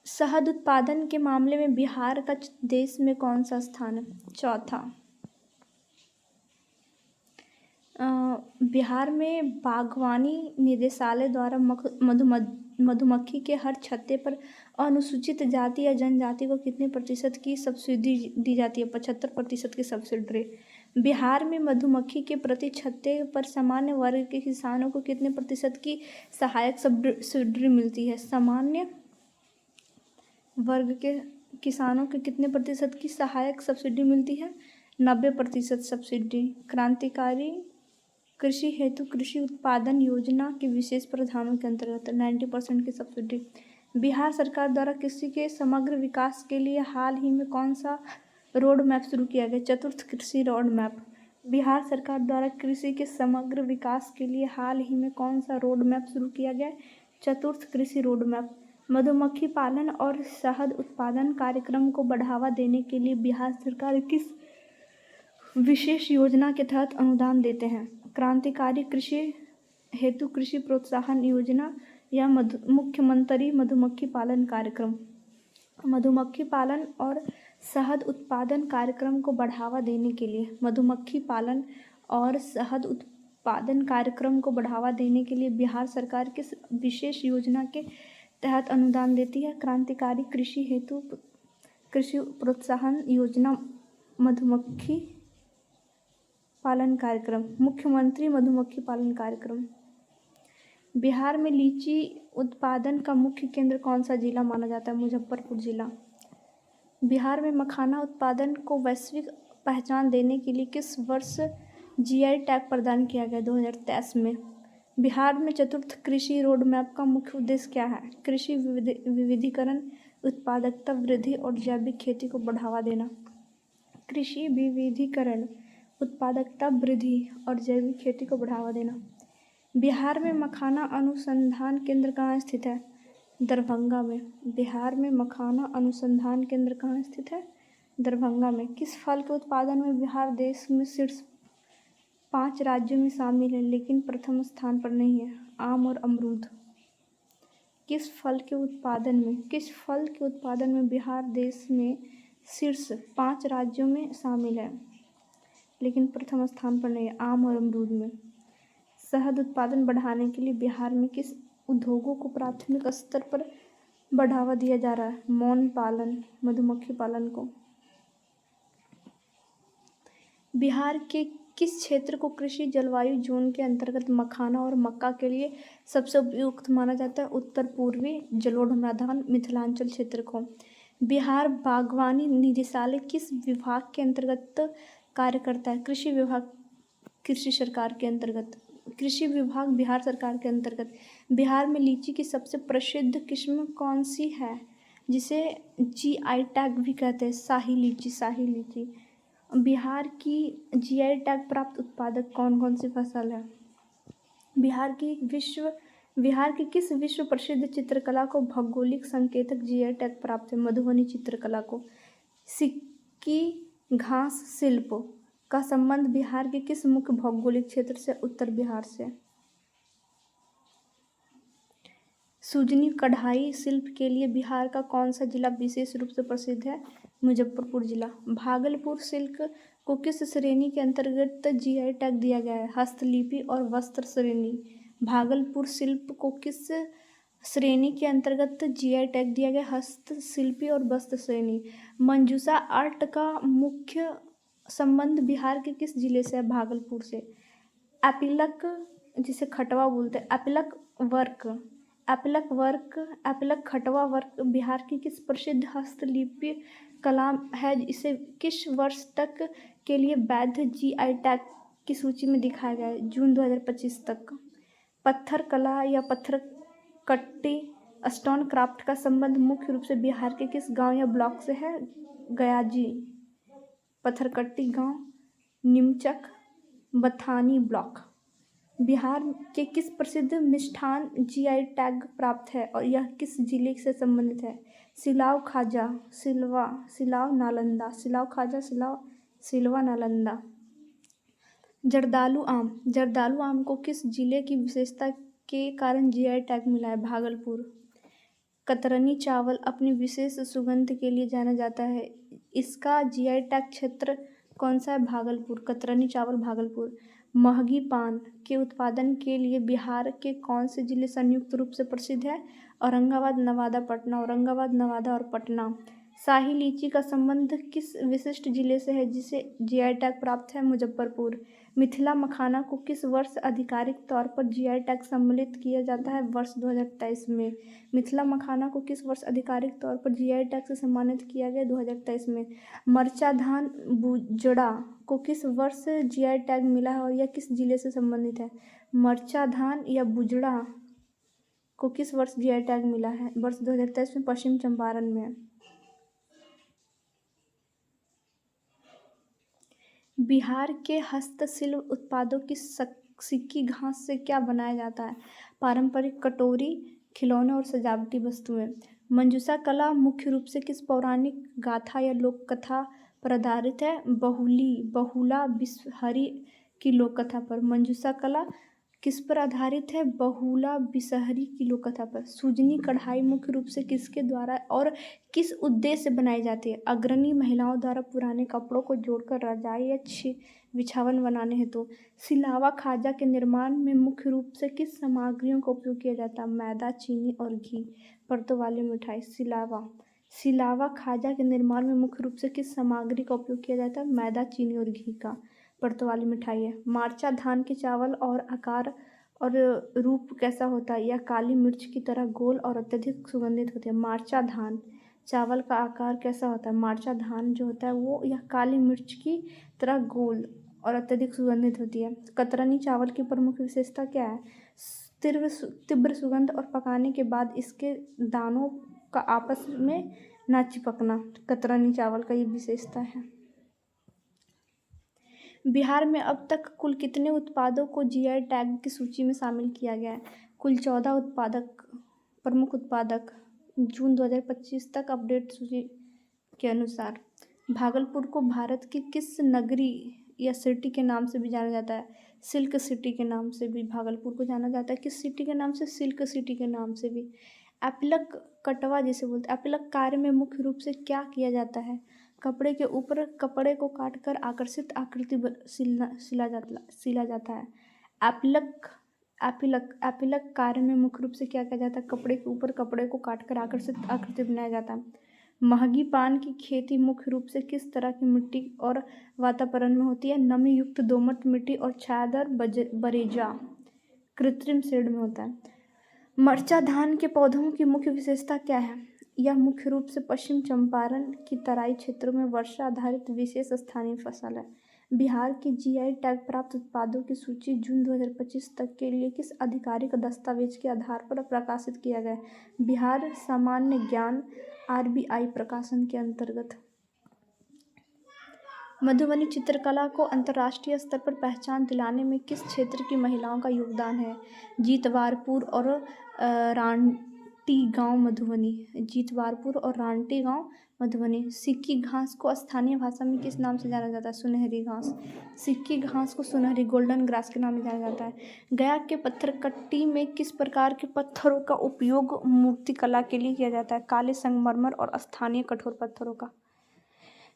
शहद उत्पादन के मामले में बिहार का देश में कौन सा स्थान है? 4था। बिहार में बागवानी निदेशालय द्वारा मधुमक्खी के हर छत्ते पर अनुसूचित जाति या जनजाति को कितने प्रतिशत की सब्सिडी दी जाती है? 75% की सब्सिडी। बिहार में मधुमक्खी के प्रति छत्ते पर सामान्य वर्ग के किसानों को कितने प्रतिशत की सहायक सब्सिडी मिलती है? सामान्य वर्ग के किसानों को कितने प्रतिशत की सहायक सब्सिडी मिलती है? 90% सब्सिडी। क्रांतिकारी कृषि हेतु कृषि उत्पादन योजना के विशेष प्रावधानों के अंतर्गत 90% की सब्सिडी। बिहार सरकार द्वारा कृषि के समग्र विकास के लिए हाल ही में कौन सा रोड मैप शुरू किया गया? 4th कृषि रोड मैप। बिहार सरकार द्वारा कृषि के समग्र विकास के लिए हाल ही में कौन सा रोड मैप शुरू किया गया? 4th कृषि रोड मैप। मधुमक्खी पालन और शहद उत्पादन कार्यक्रम को बढ़ावा देने के लिए बिहार सरकार किस विशेष योजना के तहत अनुदान देते हैं? क्रांतिकारी कृषि हेतु कृषि प्रोत्साहन योजना या मुख्यमंत्री मधुमक्खी पालन कार्यक्रम। मधुमक्खी पालन और शहद उत्पादन कार्यक्रम को बढ़ावा देने के लिए मधुमक्खी पालन और शहद उत्पादन कार्यक्रम को बढ़ावा देने के लिए बिहार सरकार किस विशेष योजना के तहत अनुदान देती है? क्रांतिकारी कृषि हेतु कृषि प्रोत्साहन योजना मधुमक्खी पालन कार्यक्रम। मुख्यमंत्री मधुमक्खी पालन कार्यक्रम। बिहार में लीची उत्पादन का मुख्य केंद्र कौन सा जिला माना जाता है? मुजफ्फरपुर जिला। बिहार में मखाना उत्पादन को वैश्विक पहचान देने के लिए किस वर्ष जीआई टैग प्रदान किया गया? 2023 में। बिहार में 4th कृषि रोड मैप का मुख्य उद्देश्य क्या है? कृषि विविधीकरण, उत्पादकता वृद्धि और जैविक खेती को बढ़ावा देना। कृषि विविधीकरण, उत्पादकता वृद्धि और जैविक खेती को बढ़ावा देना। बिहार में मखाना अनुसंधान केंद्र कहाँ स्थित है? दरभंगा में। बिहार में मखाना अनुसंधान केंद्र कहाँ स्थित है? दरभंगा में। किस फल के उत्पादन में बिहार देश में शीर्ष 5 राज्यों में शामिल है लेकिन प्रथम स्थान पर नहीं है? आम और अमरूद। किस फल के उत्पादन में बिहार देश में शीर्ष 5 राज्यों में शामिल है लेकिन प्रथम स्थान पर नहीं है? आम और अमरूद में। शहद उत्पादन बढ़ाने के लिए बिहार में किस उद्योगों को प्राथमिक स्तर पर बढ़ावा दिया जा रहा है? मौन पालन, मधुमक्खी पालन को। बिहार के किस क्षेत्र को कृषि जलवायु जोन के अंतर्गत मखाना और मक्का के लिए सबसे उपयुक्त माना जाता है? उत्तर पूर्वी जलोढ़ मैदान मिथिलांचल क्षेत्र को। बिहार बागवानी निदेशालय किस विभाग के अंतर्गत कार्य करता है? कृषि विभाग कृषि विभाग बिहार सरकार के अंतर्गत। बिहार में लीची की सबसे प्रसिद्ध किस्म कौन सी है जिसे जीआई टैग भी कहते हैं? शाही लीची। बिहार की जीआई टैग प्राप्त उत्पादक कौन कौन सी फसल है? बिहार की किस विश्व प्रसिद्ध चित्रकला को भौगोलिक संकेतक जीआई टैग प्राप्त है? मधुबनी चित्रकला को। सिक्की घास शिल्प का संबंध बिहार के किस मुख्य भौगोलिक क्षेत्र से? उत्तर बिहार से। सुजनी कढ़ाई शिल्प के लिए बिहार का कौन सा जिला विशेष रूप से प्रसिद्ध है? मुजफ्फरपुर जिला। भागलपुर शिल्प को किस श्रेणी के अंतर्गत जीआई टैग दिया गया है? हस्तलिपि और वस्त्र श्रेणी। भागलपुर शिल्प को किस श्रेणी के अंतर्गत जीआई टैग दिया गया? हस्तशिल्पी और वस्त्र श्रेणी। मंजूषा आर्ट का मुख्य संबंध बिहार के किस जिले से है? भागलपुर से। एपिलक जिसे खटवा बोलते हैं, एपिलक खटवा वर्क बिहार की किस प्रसिद्ध हस्तलिपि कला है? इसे किस वर्ष तक के लिए वैध जीआई टैग की सूची में दिखाया गया है? जून 2025 तक। पत्थर कला या पत्थर कट्टी स्टोन क्राफ्ट का संबंध मुख्य रूप से बिहार के किस गांव या ब्लॉक से है? गयाजी। पत्थरकट्टी गांव, नीमचक, बथानी ब्लॉक। बिहार के किस प्रसिद्ध मिष्ठान जीआई टैग प्राप्त है और यह किस जिले से संबंधित है? सिलाव खाजा, सिलाव नालंदा। जर्दालू आम को किस जिले की विशेषता के कारण जीआई टैग मिला है? भागलपुर। कतरनी चावल अपनी विशेष सुगंध के लिए जाना जाता है, इसका जीआई टैग क्षेत्र कौन सा है? भागलपुर। कतरनी चावल भागलपुर। महगी पान के उत्पादन के लिए बिहार के कौन से जिले संयुक्त रूप से प्रसिद्ध है? औरंगाबाद, नवादा और पटना। शाही लीची का संबंध किस विशिष्ट जिले से है जिसे जीआई टैग प्राप्त है? मुजफ्फरपुर। मिथिला मखाना को किस वर्ष आधिकारिक तौर पर जीआई टैग सम्मिलित किया जाता है? वर्ष 2023 में। मिथिला मखाना को किस वर्ष आधिकारिक तौर पर जीआई टैग से सम्मानित किया गया? 2023 में। मरचा धान बुजड़ा को किस वर्ष जीआई टैग मिला है और यह किस जिले से संबंधित है? मरचा धान या बुजड़ा को किस वर्ष जीआई टैग मिला है? वर्ष 2023 में, पश्चिम चंपारण में। बिहार के हस्तशिल्प उत्पादों की सिक्की घास से क्या बनाया जाता है? पारंपरिक कटोरी, खिलौने और सजावटी वस्तुएं। मंजूषा कला मुख्य रूप से किस पौराणिक गाथा या लोक कथा पर आधारित है? बहुला बिसहरी की लोक कथा पर। मंजूषा कला किस पर आधारित है? बहुला बिसहरी की लोक कथा पर। सुजनी कढ़ाई मुख्य रूप से किसके द्वारा और किस उद्देश्य से बनाई जाती है? अग्रणी महिलाओं द्वारा पुराने कपड़ों को जोड़कर रजाई या बिछावन बनाने हेतु। सिलावा खाजा के निर्माण में मुख्य रूप से किस सामग्रियों का उपयोग किया जाता है? मैदा, चीनी और घी। परतों वाली मिठाई। सिलावा खाजा के निर्माण में मुख्य रूप से किस सामग्री का उपयोग किया जाता है? मैदा, चीनी और घी का। परतों वाली मिठाई है। मार्चा धान के चावल और आकार और रूप कैसा होता है? यह काली मिर्च की तरह गोल और अत्यधिक सुगंधित होती है। मार्चा धान चावल का आकार कैसा होता है? मार्चा धान जो होता है वो यह काली मिर्च की तरह गोल और अत्यधिक सुगंधित होती है। कतरनी चावल की प्रमुख विशेषता क्या है? तीव्र सुगंध और पकाने के बाद इसके दानों का आपस में ना चिपकना कतरनी चावल का ये विशेषता है। बिहार में अब तक कुल कितने उत्पादों को जीआई टैग की सूची में शामिल किया गया है? कुल 14 प्रमुख उत्पादक जून 2025 तक अपडेट सूची के अनुसार। भागलपुर को भारत की किस नगरी या सिटी के नाम से भी जाना जाता है? सिल्क सिटी के नाम से भी भागलपुर को जाना जाता है। किस सिटी के नाम से? सिल्क सिटी के नाम से भी। एपिलक कटवा जिसे बोलते हैं, एपिलक कार्य में मुख्य रूप से क्या किया जाता है? कपड़े के ऊपर कपड़े को काटकर आकर्षित आकृति सिला जाता है। एपिलक कार्य में मुख्य रूप से क्या किया जाता है? कपड़े के ऊपर कपड़े को काटकर आकर्षित आकृति बनाया जाता है। महगी पान की खेती मुख्य रूप से किस तरह की मिट्टी और वातावरण में होती है? नमी युक्त दोमट मिट्टी और छायादार बरेजा कृत्रिम शेड में होता है। मरचा धान के पौधों की मुख्य विशेषता क्या है? यह मुख्य रूप से पश्चिम चंपारण की तराई क्षेत्रों में वर्षा आधारित विशेष स्थानीय फसल है। बिहार के जीआई टैग प्राप्त उत्पादों की सूची जून 2025 तक के लिए किस आधिकारिक दस्तावेज के आधार पर प्रकाशित किया गया है? बिहार सामान्य ज्ञान RBI प्रकाशन के अंतर्गत। मधुबनी चित्रकला को अंतर्राष्ट्रीय स्तर पर पहचान दिलाने में किस क्षेत्र की महिलाओं का योगदान है? जीतवारपुर और रानटी गांव मधुबनी। जीतवारपुर और रानटी गांव मधुबनी। सिक्की घास को स्थानीय भाषा में किस नाम से जाना जाता है? सुनहरी घास। सिक्की घास को सुनहरी गोल्डन ग्रास के नाम से जाना जाता है। गया के पत्थरकट्टी में किस प्रकार के पत्थरों का उपयोग मूर्तिकला के लिए किया जाता है? काले संगमरमर और स्थानीय कठोर पत्थरों का।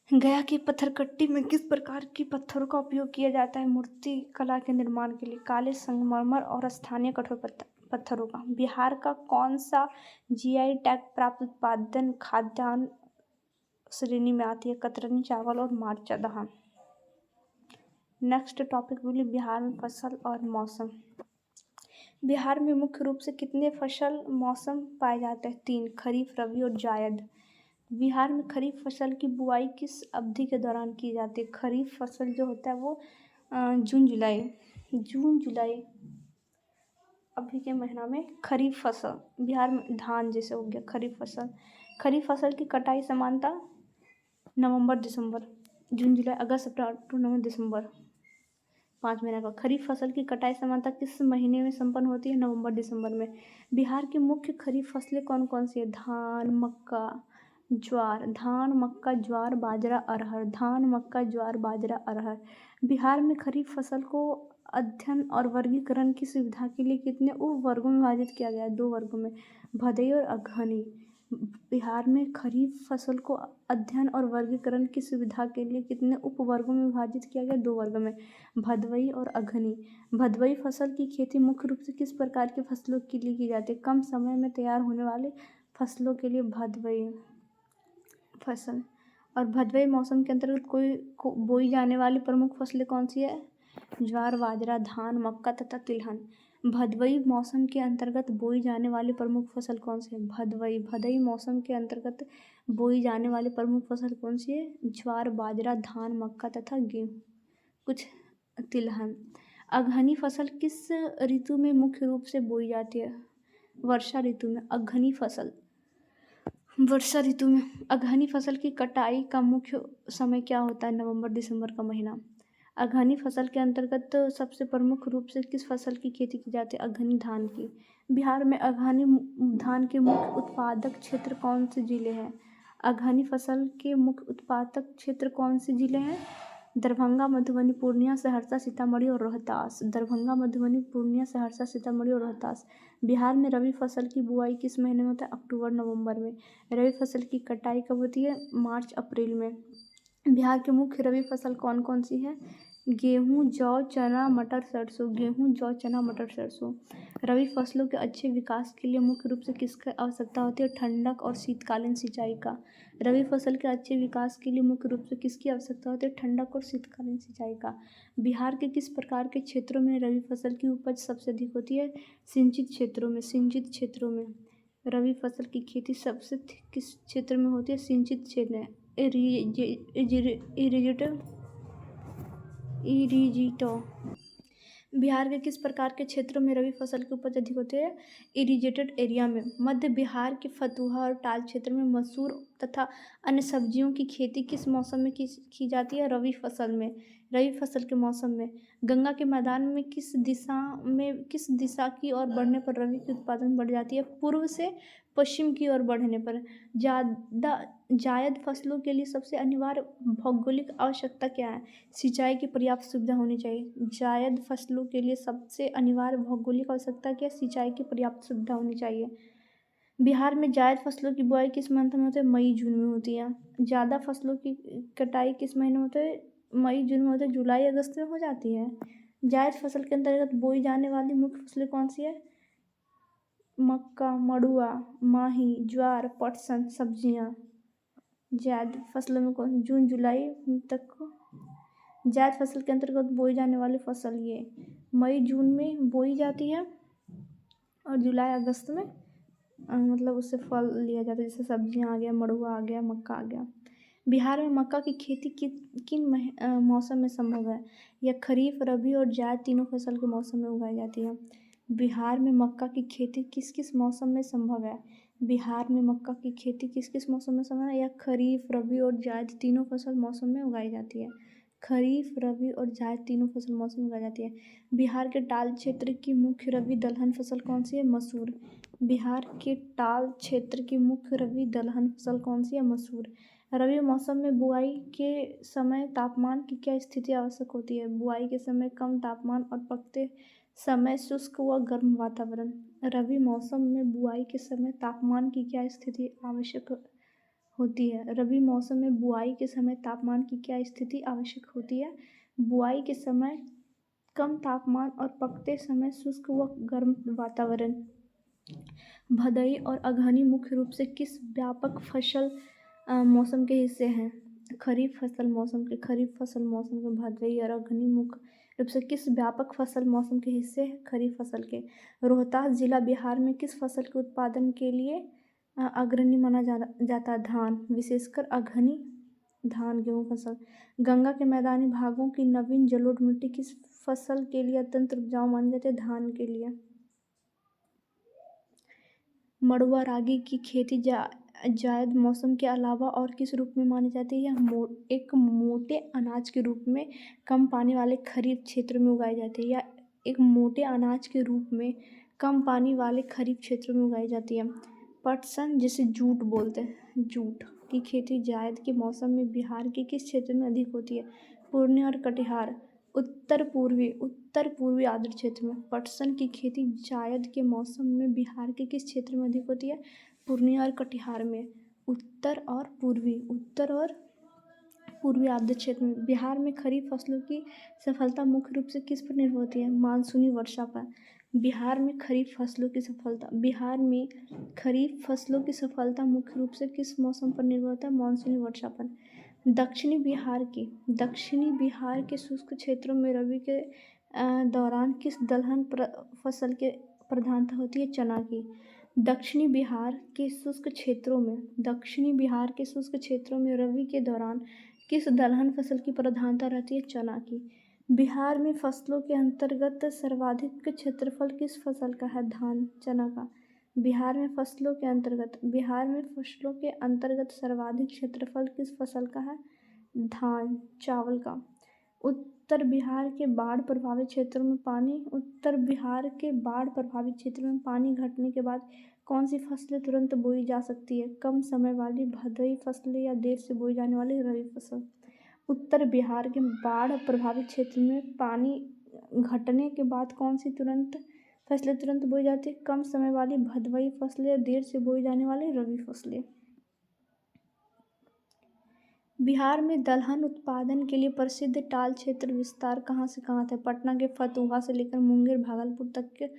गया की पत्थरकट्टी में किस प्रकार की पत्थरों का उपयोग किया जाता है मूर्ति कला के निर्माण के लिए? काले संगमरमर और स्थानीय कठोर पत्थरों का। बिहार का कौन सा जीआई टैग प्राप्त उत्पादन खाद्यान्न श्रेणी में आती है? कतरनी चावल और मार्चा धान। नेक्स्ट टॉपिक बोलिए बिहार में फसल और मौसम। बिहार में मुख्य रूप से कितने फसल मौसम पाए जाते हैं? 3, खरीफ, रबी और जायद। बिहार में खरीफ फसल की बुआई किस अवधि के दौरान की जाती है? खरीफ फसल जो होता है वो जून जुलाई अभी के महीना में खरीफ फसल। बिहार में धान जैसे हो गया खरीफ फसल। खरीफ फसल की कटाई समानता नवंबर दिसंबर। जून जुलाई अगस्त सितंबर अक्टूबर नवंबर दिसंबर 5 महीने का। खरीफ फसल की कटाई समानता किस महीने में संपन्न होती है? नवंबर दिसंबर में। बिहार की मुख्य खरीफ फसलें कौन कौन सी है? धान, मक्का, ज्वार। धान, मक्का, ज्वार, बाजरा, अरहर। धान, मक्का, ज्वार, बाजरा, अरहर। बिहार में खरीफ फसल को अध्ययन और वर्गीकरण की सुविधा के लिए कितने उप वर्गों में विभाजित किया गया है? 2 वर्गों में, भदई और अगहनी। बिहार में खरीफ फसल को अध्ययन और वर्गीकरण की सुविधा के लिए कितने उप वर्गों में विभाजित किया गया? 2 वर्गों में, भदवई और अगहनी। भदवई फसल की खेती मुख्य रूप से किस प्रकार की फसलों के लिए की जाती है? कम समय में तैयार होने वाली फसलों के लिए भदवई फसल। और भदवई मौसम के अंतर्गत बोई जाने वाली प्रमुख फसलें कौन सी है? ज्वार, बाजरा, धान, मक्का तथा तिलहन। भदवई मौसम के अंतर्गत बोई जाने वाली प्रमुख फसल कौन सी है? भदई मौसम के अंतर्गत बोई जाने वाली प्रमुख फसल कौन सी है? ज्वार, बाजरा, धान, मक्का तथा गेहूँ, कुछ तिलहन। अगहनी फसल किस ऋतु में मुख्य रूप से बोई जाती है? वर्षा ऋतु में। अगहनी फसल वर्षा ऋतु में। अगहनी फसल की कटाई का मुख्य समय क्या होता है? नवंबर दिसंबर का महीना। अगहनी फसल के अंतर्गत सबसे प्रमुख रूप से किस फसल की खेती की जाती है? अगहनी धान की। बिहार में अगहनी धान के मुख्य उत्पादक क्षेत्र कौन से जिले हैं? अगहनी फसल के मुख्य उत्पादक क्षेत्र कौन से जिले हैं? दरभंगा, मधुबनी, पूर्णिया, सहरसा, सीतामढ़ी और रोहतास। दरभंगा, मधुबनी, पूर्णिया, सहरसा, सीतामढ़ी और रोहतास। बिहार में रबी फसल की बुआई किस महीने में होता है? अक्टूबर नवंबर में। रबी फसल की कटाई कब होती है? मार्च अप्रैल में। बिहार की मुख्य रबी फसल कौन कौन सी है? गेहूँ, जौ, चना, मटर, सरसों। गेहूँ, जौ, चना, मटर, सरसों। रबी फसलों के अच्छे विकास के लिए मुख्य रूप से किसकी आवश्यकता होती है? ठंडक और शीतकालीन सिंचाई का। रबी फसल के अच्छे विकास के लिए मुख्य रूप से किसकी आवश्यकता होती है? ठंडक और शीतकालीन सिंचाई का। बिहार के किस प्रकार के क्षेत्रों में रबी फसल की उपज सबसे अधिक होती है? सिंचित क्षेत्रों में रबी फसल की खेती सबसे किस क्षेत्र में होती है? सिंचित क्षेत्र में। इरिजिटो। बिहार के किस प्रकार के क्षेत्रों में रबी फसल की उपज अधिक होती है? इरिगेटेड एरिया में। मध्य बिहार के फतुहा और टाल क्षेत्र में मसूर तथा अन्य सब्जियों की खेती किस मौसम में की जाती है? रबी फसल के मौसम में। गंगा के मैदान में किस दिशा की ओर बढ़ने पर रबी की उत्पादन बढ़ जाती है? पूर्व से पश्चिम की ओर बढ़ने पर। जायद फसलों के लिए सबसे अनिवार्य भौगोलिक आवश्यकता क्या है? सिंचाई की पर्याप्त सुविधा होनी चाहिए। जायद फसलों के लिए सबसे अनिवार्य भौगोलिक आवश्यकता क्या है? सिंचाई की पर्याप्त सुविधा होनी चाहिए। बिहार में जायद फसलों की बुआई किस मंथ में होती है? मई जून में होती है। ज़्यादा फसलों की कटाई किस महीने में होती है? मई जून में होती है। जुलाई अगस्त में हो जाती है। जायद फसल के अंतर्गत बोई जाने वाली मुख्य फसलें कौन सी है? मक्का, मड़ुआ, माही, ज्वार, पटसन। सब्जियां जायद फसलों में कौन? जून जुलाई तक। जायद फसल के अंतर्गत बोई जाने वाली फसल ये मई जून में बोई जाती है और जुलाई अगस्त में मतलब उससे फल लिया जाता है, जैसे सब्जियां आ गया, मड़ुआ आ गया, मक्का आ गया। बिहार में मक्का की खेती किन मौसम में संभव है? यह खरीफ, रबी और जायद तीनों फसल के मौसम में उगाई जाती है। बिहार में मक्का की खेती किस किस मौसम में संभव है? बिहार में मक्का की खेती किस किस मौसम में संभव है? यह खरीफ, रबी और जायद तीनों फसल मौसम में उगाई जाती है। खरीफ, रबी और जायद तीनों फसल मौसम में उगाई जाती है। बिहार के टाल क्षेत्र की मुख्य रबी दलहन फसल कौन सी है? मसूर। बिहार के टाल क्षेत्र की मुख्य रबी दलहन फसल कौन सी है? मसूर। रबी मौसम में बुआई के समय तापमान की क्या स्थिति आवश्यक होती है? बुआई के समय कम तापमान और पकते समय शुष्क व गर्म वातावरण। रबी मौसम में बुआई के समय तापमान की क्या स्थिति आवश्यक होती है? रबी मौसम में बुआई के समय तापमान की क्या स्थिति आवश्यक होती है? बुआई के समय कम तापमान और पकते समय शुष्क व गर्म वातावरण। भदई और अगहनी मुख्य रूप से किस व्यापक फसल मौसम के हिस्से हैं? खरीफ फसल मौसम के भदई और अगहनी मुख्य रूप से किस व्यापक फसल मौसम के हिस्से हैं? खरीफ फसल के। रोहतास जिला बिहार में किस फसल के उत्पादन के लिए अग्रणी माना जाता है? धान, विशेषकर अगहनी धान गेहूँ फसल। गंगा के मैदानी भागों की नवीन जलोढ़ मिट्टी किस फसल के लिए अत्यंत उपजाऊ मानी जाती है? धान के लिए। मड़ुआ रागी की खेती जायद मौसम के अलावा और किस रूप में मानी जाती है? एक मोटे अनाज के रूप में कम पानी वाले खरीफ क्षेत्र में उगाई जाती है, या एक मोटे अनाज के रूप में कम पानी वाले खरीफ क्षेत्र में उगाई जाती है। पटसन, जिसे जूट बोलते हैं, जूट की खेती जायद के मौसम में बिहार के किस क्षेत्र में अधिक होती है? पूर्णिया और कटिहार। उत्तर पूर्वी आर्द्र क्षेत्र में पटसन की खेती जायद के मौसम में बिहार के किस क्षेत्र में अधिक होती है? पूर्णिया और कटिहार में। उत्तर और पूर्वी आर्द्र क्षेत्र में। बिहार में खरीफ फसलों की सफलता मुख्य रूप से किस पर निर्भर होती है? मानसूनी वर्षा पर। बिहार में खरीफ फसलों की सफलता मुख्य रूप से किस मौसम पर निर्भर होता है? मानसूनी वर्षा पर। दक्षिणी बिहार के शुष्क क्षेत्रों में रबी के दौरान किस दलहन फसल के प्रधानता होती है? चना की। दक्षिणी बिहार के शुष्क क्षेत्रों में रबी के दौरान किस दलहन फसल की प्रधानता रहती है? चना की। बिहार में फसलों के अंतर्गत सर्वाधिक क्षेत्रफल किस फसल का है? धान, चना का। बिहार में फसलों के अंतर्गत सर्वाधिक क्षेत्रफल किस फसल का है? धान, चावल का। उत्तर बिहार के बाढ़ प्रभावित क्षेत्रों में पानी घटने के बाद कौन सी फसलें तुरंत बोई जा सकती है? कम समय वाली भदई फसलें या देर से बोई जाने वाली रबी फसल। उत्तर बिहार के बाढ़ प्रभावित क्षेत्र में पानी घटने के बाद कौन सी फसलें तुरंत बोई जाती है? कम समय वाली भदई फसलें या देर से बोई जाने वाली रबी फसलें। बिहार में दलहन उत्पादन के लिए प्रसिद्ध टाल क्षेत्र विस्तार कहाँ से कहाँ तक? पटना के फतुहा से लेकर मुंगेर भागलपुर तक के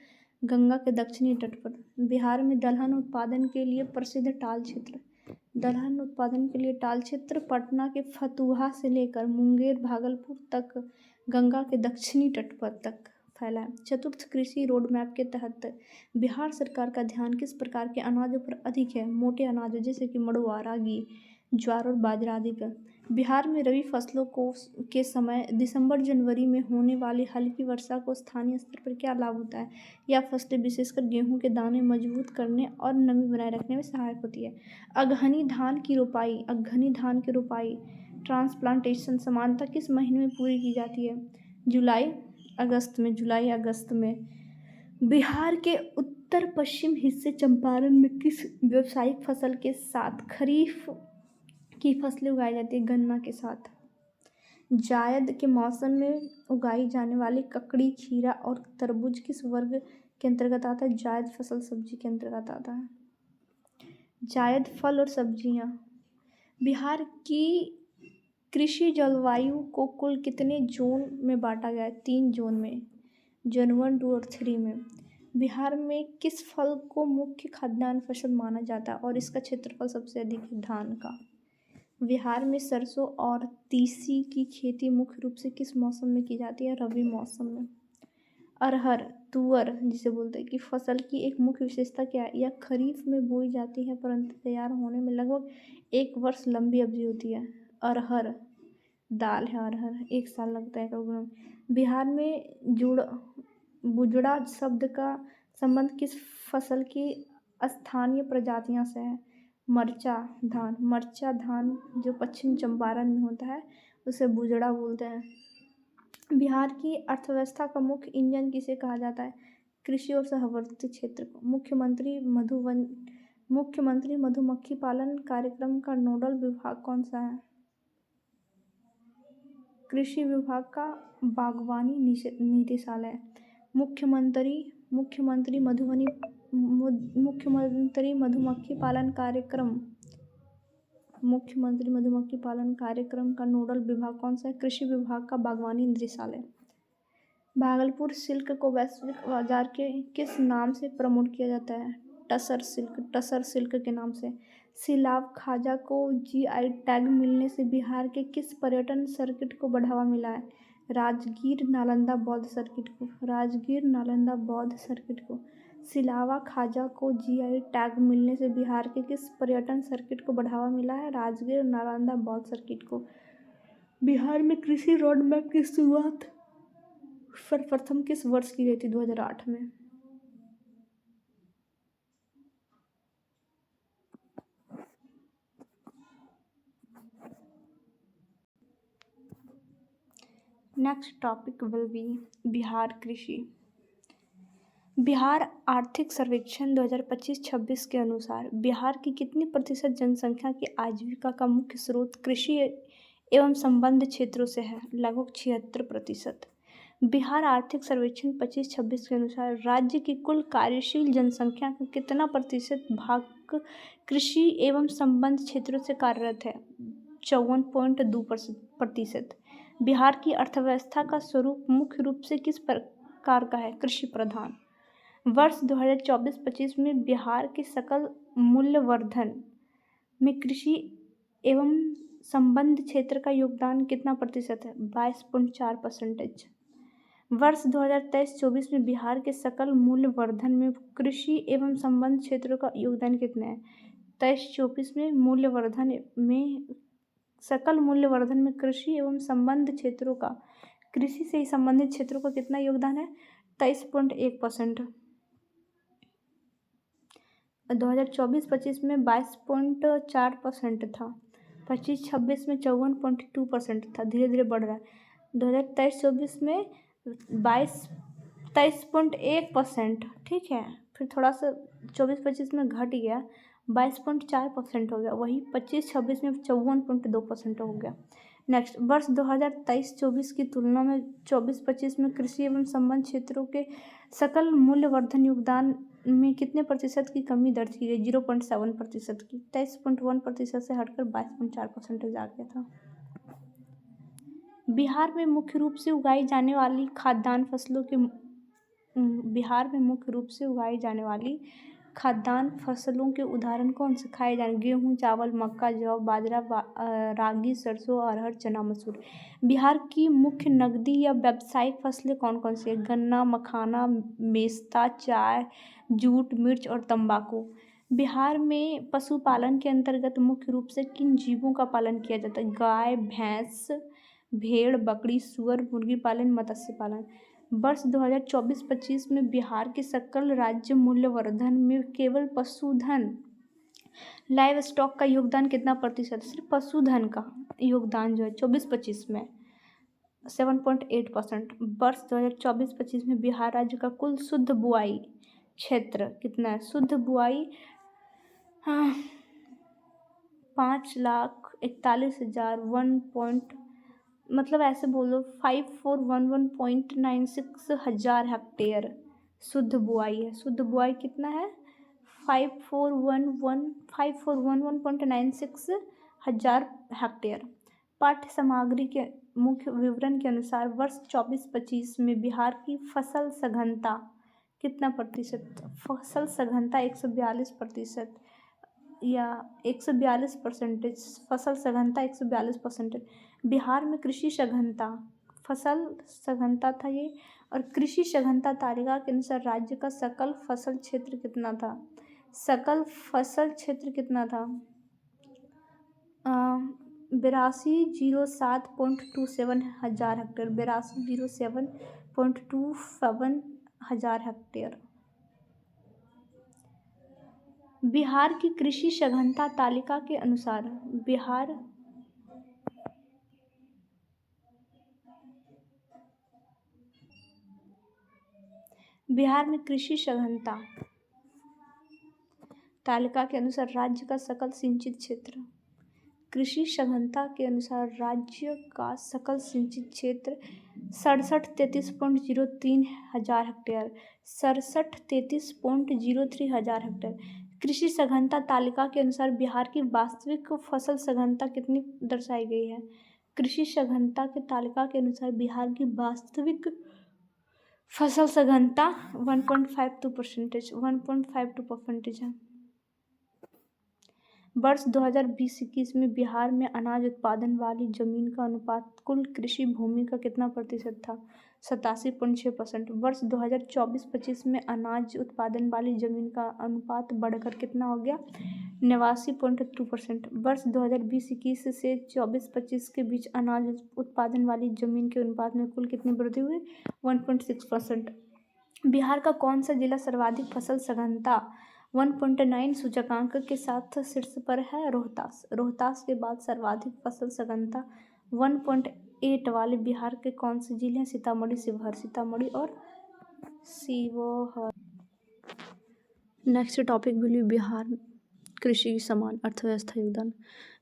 गंगा के दक्षिणी तट पर। बिहार में दलहन उत्पादन के लिए प्रसिद्ध टाल क्षेत्र पटना के फतुहा से लेकर मुंगेर भागलपुर तक गंगा के दक्षिणी तट पर तक फैला है। चतुर्थ कृषि रोडमैप के तहत बिहार सरकार का ध्यान किस प्रकार के अनाजों पर अधिक है? मोटे अनाजों जैसे कि मड़ुआ, रागी, ज्वार और बाजरा आदि का। बिहार में रबी फसलों के समय दिसंबर जनवरी में होने वाली हल्की वर्षा को स्थानीय स्तर पर क्या लाभ होता है? यह फसलें विशेषकर गेहूं के दाने मजबूत करने और नमी बनाए रखने में सहायक होती है। अगहनी धान की रोपाई ट्रांसप्लांटेशन सामान्यतः किस महीने में पूरी की जाती है? जुलाई अगस्त में। बिहार के उत्तर पश्चिम हिस्से चंपारण में किस व्यावसायिक फसल के साथ खरीफ की फसलें उगाई जाती है? गन्ना के साथ। जायद के मौसम में उगाई जाने वाली ककड़ी, खीरा और तरबूज किस वर्ग के अंतर्गत आता है? जायद फसल सब्जी के अंतर्गत आता है। जायद फल और सब्जियां। बिहार की कृषि जलवायु को कुल कितने जोन में बांटा गया है? 3 जोन में, जोन 1, 2 और 3 में। बिहार में किस फल को मुख्य खाद्यान्न फसल माना जाता है और इसका क्षेत्रफल सबसे अधिक है? धान का। बिहार में सरसों और तीसी की खेती मुख्य रूप से किस मौसम में की जाती है? रबी मौसम में। अरहर, तुअर जिसे बोलते हैं कि फसल की एक मुख्य विशेषता क्या है? यह खरीफ में बोई जाती है परंतु तैयार होने में लगभग 1 वर्ष लंबी अवधि होती है। अरहर दाल है, अरहर 1 साल लगता है उगने में। बिहार में बुजड़ा शब्द का संबंध किस फसल की स्थानीय प्रजातियों से है? मरचा धान जो पश्चिम चंपारण में होता है उसे बुजड़ा बोलते हैं। बिहार की अर्थव्यवस्था का मुख्य इंजन किसे कहा जाता है? कृषि और सहवर्ती क्षेत्र को। मुख्यमंत्री मधुमक्खी पालन कार्यक्रम का नोडल विभाग कौन सा है? कृषि विभाग का बागवानी निदेशालय। मुख्यमंत्री मधुमक्खी पालन कार्यक्रम का नोडल विभाग कौन सा है? कृषि विभाग का बागवानी निदेशालय। भागलपुर सिल्क को वैश्विक बाजार के किस नाम से प्रमोट किया जाता है? टसर सिल्क के नाम से। सिलाव खाजा को जीआई टैग मिलने से बिहार के किस पर्यटन सर्किट को बढ़ावा मिला है? राजगीर नालंदा बौद्ध सर्किट को। सिलावा खाजा को जीआई टैग मिलने से बिहार के किस पर्यटन सर्किट को बढ़ावा मिला है? राजगीर नालंदा बौद्ध सर्किट को। बिहार में कृषि रोड मैप की शुरुआत सर्वप्रथम किस वर्ष की गई थी? 2008 में। Next topic will be Bihar कृषि। बिहार आर्थिक सर्वेक्षण 2025-26 के अनुसार बिहार की कितनी प्रतिशत जनसंख्या की आजीविका का मुख्य स्रोत कृषि एवं संबद्ध क्षेत्रों से है? लगभग 76%। बिहार आर्थिक सर्वेक्षण 25-26 के अनुसार राज्य की कुल कार्यशील जनसंख्या का कितना प्रतिशत भाग कृषि एवं संबद्ध क्षेत्रों से कार्यरत है? 54.2%। बिहार की अर्थव्यवस्था का स्वरूप मुख्य रूप से किस प्रकार का है? कृषि प्रधान। वर्ष 2024-25 में बिहार के सकल मूल्यवर्धन में कृषि एवं संबद्ध क्षेत्र का योगदान कितना प्रतिशत है? 22.4%। वर्ष 2023-24 में बिहार के सकल मूल्यवर्धन में कृषि एवं संबद्ध क्षेत्रों का योगदान कितना है? 23-24 में सकल मूल्यवर्धन में कृषि एवं संबद्ध क्षेत्रों का, कृषि से संबंधित क्षेत्रों का कितना योगदान है? 23.1%। 2024-25 में 22.4% था। 25-26 में 54.2% था। धीरे धीरे बढ़ रहा है। 2023-24 में 23.1%। ठीक है, फिर थोड़ा सा 24-25 में घट गया, 22.4% हो गया। वही 25-26 में 54.2% हो गया। नेक्स्ट, वर्ष 2023-24 की तुलना में 24-25 में कृषि एवं संबद्ध क्षेत्रों के सकल मूल्यवर्धन योगदान में कितने प्रतिशत की कमी दर्ज की गई? 0.7% की। 23.1% से हटकर 22.4% आ गया था। बिहार में मुख्य रूप से उगाई जाने वाली खाद्यान्न फसलों के उदाहरण कौन से खाए जाने? गेहूँ, चावल, मक्का, जौ, बाजरा, रागी, सरसों, अरहर, चना, मसूर। बिहार की मुख्य नकदी या व्यावसायिक फसलें कौन कौन सी है? गन्ना, मखाना, मेस्ता, चाय, जूट, मिर्च और तंबाकू। बिहार में पशुपालन के अंतर्गत मुख्य रूप से किन जीवों का पालन किया जाता है? गाय, भैंस, भेड़, बकरी, सुअर, मुर्गी पालन, मत्स्य पालन। वर्ष 2024-25 में बिहार के सकल राज्य मूल्यवर्धन में केवल पशुधन लाइव स्टॉक का योगदान कितना प्रतिशत? सिर्फ पशुधन का योगदान जो है 24-25 में 7.8%। वर्ष 2024-25 में बिहार राज्य का कुल शुद्ध बुआई क्षेत्र कितना है? शुद्ध बुआई 5,41,000 मतलब ऐसे बोलो 5411.96 हजार हेक्टेयर शुद्ध बुआई है। शुद्ध बुआई कितना है? 5411.96 हजार हेक्टेयर। पाठ्य सामग्री के मुख्य विवरण के अनुसार वर्ष 24-25 में बिहार की फसल सघनता कितना प्रतिशत? फसल सघनता 142% या 142%। फसल सघनता 142%। बिहार में कृषि सघनता, फसल सघनता था ये, और कृषि सघनता तालिका के अनुसार राज्य का सकल फसल क्षेत्र कितना था? सकल फसल क्षेत्र कितना था? 8207.27 हजार हेक्टेयर। 8207.27 हजार हेक्टेयर। बिहार की कृषि सघनता तालिका के अनुसार बिहार बिहार में कृषि सघनता तालिका के अनुसार राज्य का सकल सिंचित क्षेत्र। कृषि सघनता के अनुसार राज्य का सकल सिंचित क्षेत्र 6733.03 हजार हेक्टेयर। 6733.03 हजार हेक्टेयर। कृषि सघनता तालिका के अनुसार बिहार की वास्तविक फसल सघनता कितनी दर्शाई गई है? कृषि सघनता के तालिका के अनुसार बिहार की वास्तविक फसल सघनता 1.52% है। वर्ष 2020-21 में बिहार में अनाज उत्पादन वाली जमीन का अनुपात कुल कृषि भूमि का कितना प्रतिशत था? 87.6%। वर्ष 2024-25 में अनाज उत्पादन वाली जमीन का अनुपात बढ़कर कितना हो गया? 89.2%। वर्ष 2020-21 से 24-25 के बीच अनाज उत्पादन वाली जमीन के अनुपात में कुल कितनी वृद्धि हुई? 1.6%। बिहार का कौन सा जिला सर्वाधिक फसल सघनता 1.9 सूचकांक के साथ शीर्ष पर है? रोहतास। रोहतास के बाद सर्वाधिक फसल सघनता 1.8 वाले बिहार के कौन से जिले हैं? सीतामढ़ी, शिवहर। सीतामढ़ी और शिवहर। नेक्स्ट टॉपिक बिल्ली बिहार कृषि की समान अर्थव्यवस्था योगदान।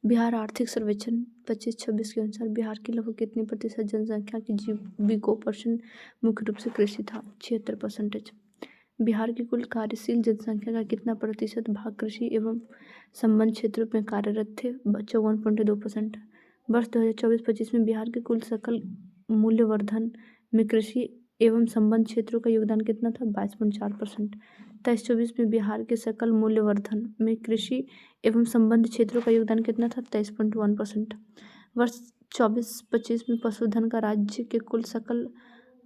बिहार आर्थिक सर्वेक्षण 25-26 के अनुसार बिहार की लगभग कितनी प्रतिशत जनसंख्या की जीविकोपार्जन मुख्य रूप से कृषि था? 76%। बिहार की कुल कार्यशील जनसंख्या का कितना प्रतिशत भाग कृषि एवं संबद्ध क्षेत्रों में कार्यरत थे? 54.2%। वर्ष 2024-25 में बिहार के कुल सकल मूल्यवर्धन में कृषि एवं संबद्ध क्षेत्रों का योगदान कितना था? 22.4%। 23-24 में बिहार के सकल मूल्यवर्धन में कृषि एवं संबद्ध क्षेत्रों का योगदान कितना था? 23.1%। वर्ष 24-25 में पशुधन का राज्य के कुल सकल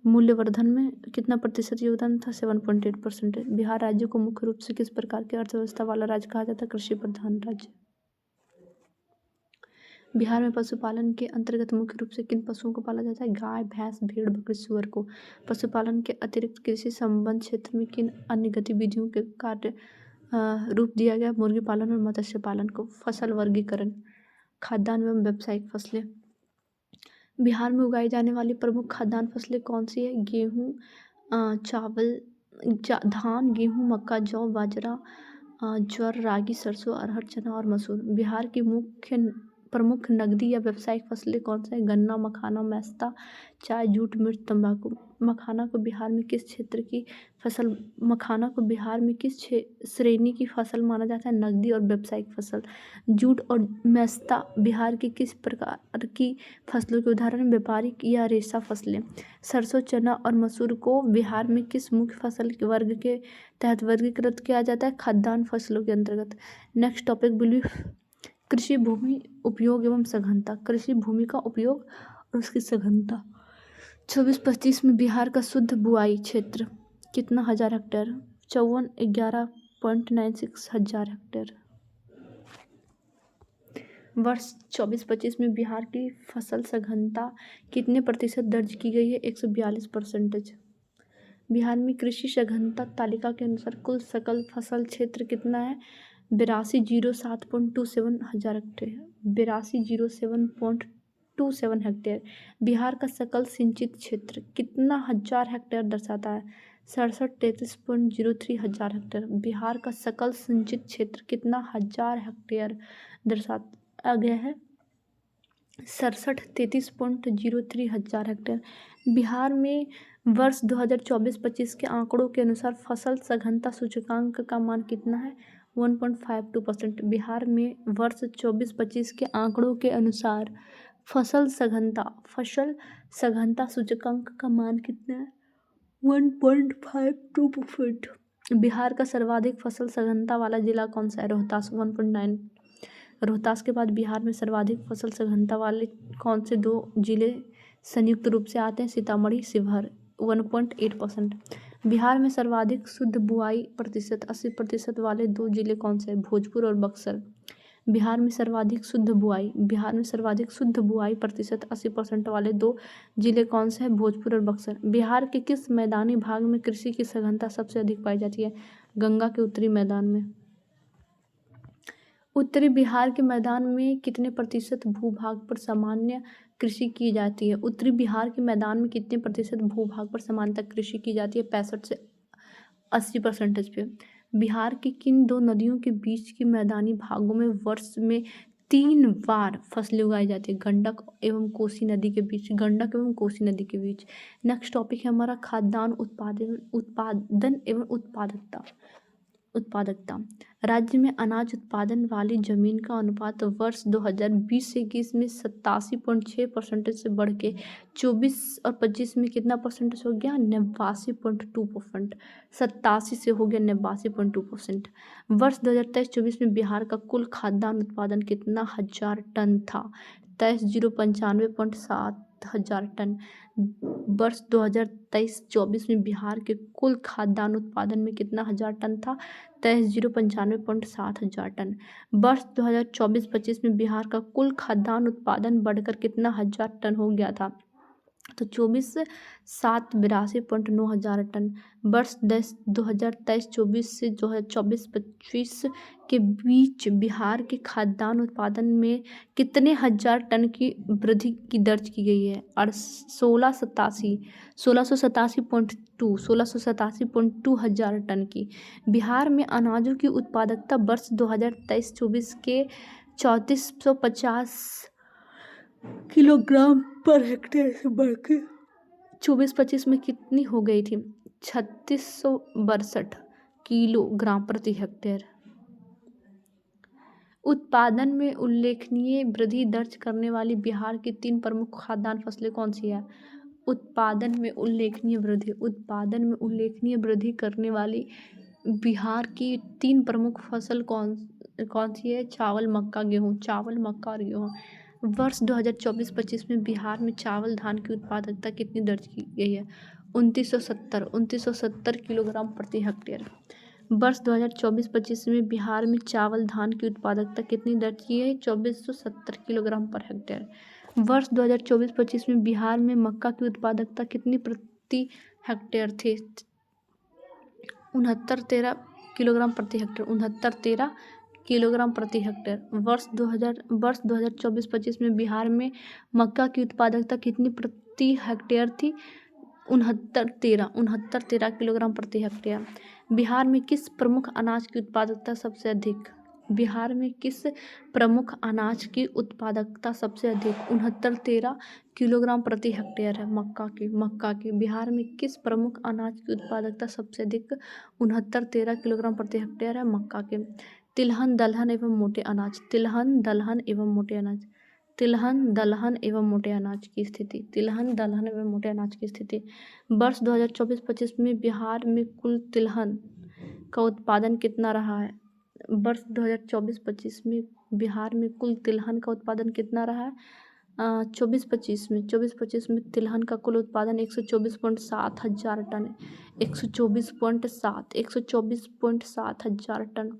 मूल्यवर्धन में कितना प्रतिशत योगदान था? 7.8%। बिहार राज्य को मुख्य रूप से किस प्रकार की अर्थव्यवस्था वाला राज्य कहा जाता है? कृषि प्रधान राज्य। बिहार में पशुपालन के अंतर्गत मुख्य रूप से किन पशुओं को पाला जाता है? गाय, भैंस, भेड़, बकरी, सुअर को। पशुपालन के अतिरिक्त कृषि संबद्ध क्षेत्र में किन अन्य गतिविधियों के कार्य रूप दिया गया? मुर्गी पालन और मत्स्य पालन को। फसल वर्गीकरण, खाद्यान्न एवं व्यावसायिक फसलें। बिहार में उगाई जाने वाली प्रमुख खाद्यान्न फसलें कौन सी है? गेहूँ, चावल, धान, गेहूँ, मक्का, जौ, बाजरा, ज्वार, रागी, सरसों, अरहर, चना और मसूर। बिहार की प्रमुख नगदी या व्यावसायिक फसलें कौन सा है? गन्ना, मखाना, मेस्ता, चाय, जूट, मिर्च, तंबाकू। मखाना को बिहार में किस श्रेणी की फसल माना जाता है? नगदी और व्यावसायिक फसल। जूट और मेस्ता बिहार की किस प्रकार की फसलों के उदाहरण? व्यापारिक या रेशा फसलें। सरसों, चना और मसूर को बिहार में किस मुख्य फसल के वर्ग के तहत वर्गीकृत किया जाता है? खाद्यान्न फसलों के अंतर्गत। नेक्स्ट टॉपिक बिल्ली कृषि भूमि उपयोग एवं सघनता। कृषि भूमि का उपयोग और उसकी सघनता। 24-25 में बिहार का शुद्ध बुआई क्षेत्र कितना हजार हेक्टेयर? 5411.96 हजार हेक्टेयर। वर्ष 24-25 में बिहार की फसल सघनता कितने प्रतिशत दर्ज की गई है? 142%। बिहार में कृषि सघनता तालिका के अनुसार कुल सकल फसल क्षेत्र कितना है? 8207.27 हजार हेक्टेयर। 8207.27 हेक्टेयर। बिहार का सकल सिंचित क्षेत्र कितना हजार हेक्टेयर दर्शाता है? 6733.03 हजार हेक्टेयर। बिहार का सकल सिंचित क्षेत्र कितना हजार हेक्टेयर दर्शाया गया है? 6733.03 हजार हेक्टेयर। बिहार में वर्ष 2024-25 के आंकड़ों के अनुसार फसल सघनता सूचकांक का मान कितना है? 1.52%। बिहार में वर्ष 24-25 के आंकड़ों के अनुसार फसल सघनता सूचकांक का मान कितना है? 1.52%। बिहार का सर्वाधिक फसल सघनता वाला जिला कौन सा है? रोहतास 1.9। रोहतास के बाद बिहार में सर्वाधिक फसल सघनता वाले कौन से दो जिले संयुक्त रूप से आते हैं? सीतामढ़ी, शिवहर 1.8%। बिहार में सर्वाधिक शुद्ध बुआई प्रतिशत 80% वाले दो जिले कौन से हैं? भोजपुर और बक्सर। बिहार में सर्वाधिक शुद्ध बुआई प्रतिशत 80% वाले दो जिले कौन से हैं? भोजपुर और बक्सर। बिहार के किस मैदानी भाग में कृषि की सघनता सबसे अधिक पाई जाती है? गंगा के उत्तरी मैदान में। उत्तरी बिहार के मैदान में कितने प्रतिशत भूभाग पर सामान्य कृषि की जाती है? उत्तरी बिहार के मैदान में कितने प्रतिशत भूभाग पर सामान्यतः कृषि की जाती है? 65 से 80% पे। बिहार की किन दो नदियों के बीच के मैदानी भागों में वर्ष में 3 बार फसलें उगाई जाती है? गंडक एवं कोसी नदी के बीच, गंडक एवं कोसी नदी के बीच। नेक्स्ट टॉपिक है हमारा खाद्यान्न उत्पादन एवं उत्पादकता। राज्य में अनाज उत्पादन वाली जमीन का अनुपात वर्ष 2020 से 21 में 87.6% से बढ़ के 24 और 25 में कितना परसेंटेज हो गया? 89.2%। 87 से हो गया 89.2%। वर्ष 2023-24 में बिहार का कुल खाद्यान्न उत्पादन कितना हजार टन था? 93,095.7 हजार टन। वर्ष 2023-24 में बिहार के कुल खाद्यान्न उत्पादन में कितना हजार टन था? 93,095.7 हजार टन। वर्ष 2024-25 में बिहार का कुल खाद्यान्न उत्पादन बढ़कर कितना हजार टन हो गया था? तो 24,782.9 हजार टन। वर्ष 2023-24 से 2024-25 के बीच बिहार के खाद्यान्न उत्पादन में कितने हजार टन की वृद्धि की दर्ज की गई है? और 1687.2 हजार टन की। बिहार में अनाजों की उत्पादकता वर्ष 2023-24 के 3450 किलोग्राम पर हेक्टेयर से बढ़कर 24-25 में कितनी हो गई थी? 3662 किलोग्राम प्रति हेक्टेयर। उत्पादन में उल्लेखनीय वृद्धि दर्ज करने वाली बिहार की 3 प्रमुख खाद्यान्न फसलें कौन सी है? उत्पादन में उल्लेखनीय वृद्धि करने वाली बिहार की 3 प्रमुख फसल कौन सी है? चावल, मक्का, गेहूँ। चावल, मक्का और गेहूँ। वर्ष 2024-25 में बिहार में चावल धान की उत्पादकता कितनी दर्ज की गई है? 2970 किलोग्राम प्रति हेक्टेयर। वर्ष 2024-25 में बिहार में चावल धान की उत्पादकता कितनी दर्ज की है? 2470 किलोग्राम पर हेक्टेयर। वर्ष 2024-25 में बिहार में मक्का की उत्पादकता कितनी प्रति हेक्टेयर थी? 6913 किलोग्राम प्रति हेक्टेयर। 6913 किलोग्राम प्रति हेक्टेयर। वर्ष 2024-25 में बिहार में मक्का की उत्पादकता कितनी प्रति हेक्टेयर थी? 6913 किलोग्राम प्रति हेक्टेयर। बिहार में किस प्रमुख अनाज की उत्पादकता सबसे अधिक? बिहार में किस प्रमुख अनाज की उत्पादकता सबसे अधिक? 6913 किलोग्राम प्रति हेक्टेयर है मक्का की। बिहार में किस प्रमुख अनाज की उत्पादकता सबसे अधिक? 6913 किलोग्राम प्रति हेक्टेयर है मक्का के। तिलहन, दलहन एवं मोटे अनाज। तिलहन, दलहन एवं मोटे अनाज। तिलहन, दलहन एवं मोटे अनाज की स्थिति। तिलहन, दलहन एवं मोटे अनाज की स्थिति। वर्ष 2024-25 में बिहार में कुल तिलहन का उत्पादन कितना रहा है? वर्ष 2024-25 में बिहार में कुल तिलहन का उत्पादन कितना रहा है? 24-25 में तिलहन का कुल उत्पादन 124.7 हजार टन। 124.7 हजार टन।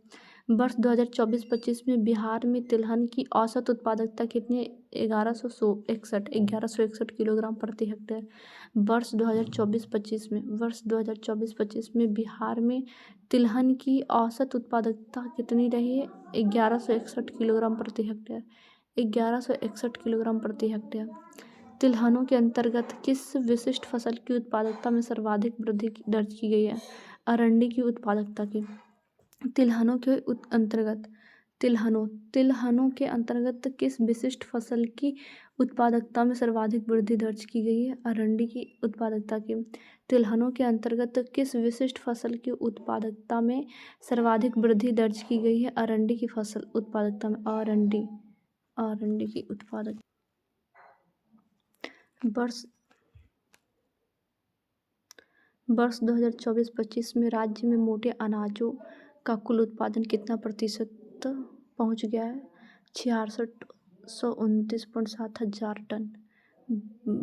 वर्ष 2024-25 में बिहार में तिलहन की औसत उत्पादकता कितनी? 1161 किलोग्राम प्रति हेक्टेयर। वर्ष 2024-25 में बिहार में तिलहन की औसत उत्पादकता कितनी रही है? 1161 किलोग्राम प्रति हेक्टेयर। 1161 किलोग्राम प्रति हेक्टेयर। तिलहनों के अंतर्गत किस विशिष्ट फसल की उत्पादकता में सर्वाधिक वृद्धि दर्ज की गई है? अरंडी की उत्पादकता की। तिलहनों के अंतर्गत किस विशिष्ट फसल की उत्पादकता में सर्वाधिक वृद्धि दर्ज की गई है? अरंडी की उत्पादकता की। तिलहनों के अंतर्गत किस विशिष्ट फसल की उत्पादकता में सर्वाधिक वृद्धि दर्ज की गई है? अरंडी की फसल उत्पादकता में। अरंडी की उत्पादकता। वर्ष 2024-25 में राज्य में मोटे अनाजों का कुल उत्पादन कितना प्रतिशत पहुंच गया है? 6629.7 हजार टन।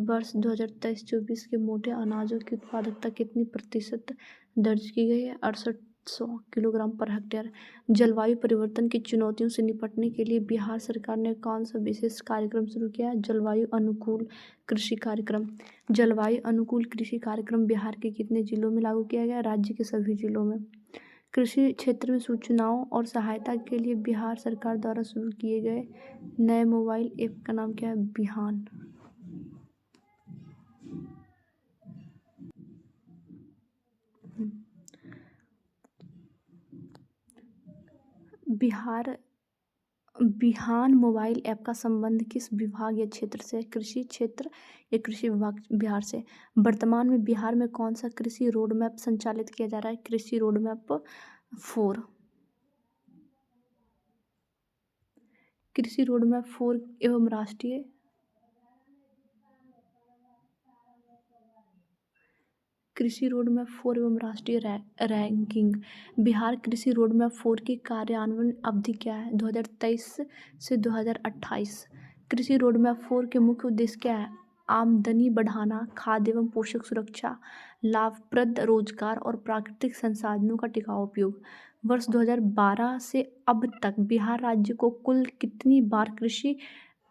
वर्ष 2023-24 के मोटे अनाजों की उत्पादकता कितनी प्रतिशत दर्ज की गई है? 6800 किलोग्राम पर हेक्टेयर। जलवायु परिवर्तन की चुनौतियों से निपटने के लिए बिहार सरकार ने कौन सा विशेष कार्यक्रम शुरू किया है? जलवायु अनुकूल कृषि कार्यक्रम। जलवायु अनुकूल कृषि कार्यक्रम बिहार के कितने जिलों में लागू किया गया? राज्य के सभी जिलों में। कृषि क्षेत्र में सूचनाओं और सहायता के लिए बिहार सरकार द्वारा शुरू किए गए नए मोबाइल ऐप का नाम क्या है? बिहान। बिहार बिहान मोबाइल ऐप का संबंध किस विभाग या क्षेत्र से है? कृषि क्षेत्र या कृषि विभाग बिहार से। वर्तमान में बिहार में कौन सा कृषि रोड मैप संचालित किया जा रहा है? कृषि रोड मैप 4। कृषि रोड मैप 4 एवं राष्ट्रीय कृषि रोड मैप 4 एवं राष्ट्रीय रैंकिंग। बिहार कृषि रोड मैप 4 की कार्यान्वयन अवधि क्या है? 2023 से 2028। कृषि रोड मैप 4 के मुख्य उद्देश्य क्या है? आमदनी बढ़ाना, खाद्य एवं पोषक सुरक्षा, लाभप्रद रोजगार और प्राकृतिक संसाधनों का टिकाऊ उपयोग। वर्ष 2012 से अब तक बिहार राज्य को कुल कितनी बार कृषि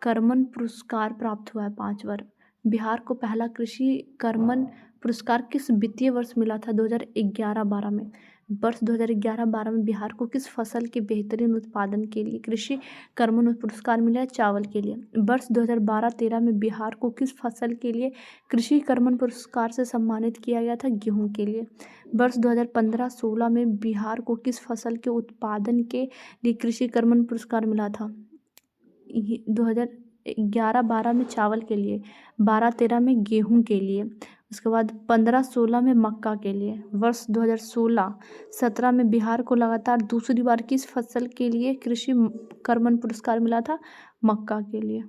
कर्मण पुरस्कार प्राप्त हुआ है? 5 बार। बिहार को पहला कृषि कर्मण पुरस्कार किस वित्तीय वर्ष मिला था? 2011-12 में। वर्ष 2011-12 में बिहार को किस फसल के बेहतरीन उत्पादन के लिए कृषि कर्मण पुरस्कार मिला है? चावल के लिए। वर्ष 2012-13 में बिहार को किस फसल के लिए कृषि कर्मण पुरस्कार से सम्मानित किया गया था? गेहूं के लिए। वर्ष 2015-16 में बिहार को किस फसल के उत्पादन के लिए कृषि कर्मण पुरस्कार मिला था? 2011-12 में चावल के लिए, 12-13 में गेहूं के लिए, उसके बाद 15-16 में मक्का के लिए। वर्ष 2016-17 में बिहार को लगातार दूसरी बार किस फसल के लिए कृषि कर्मण पुरस्कार मिला था? मक्का के लिए।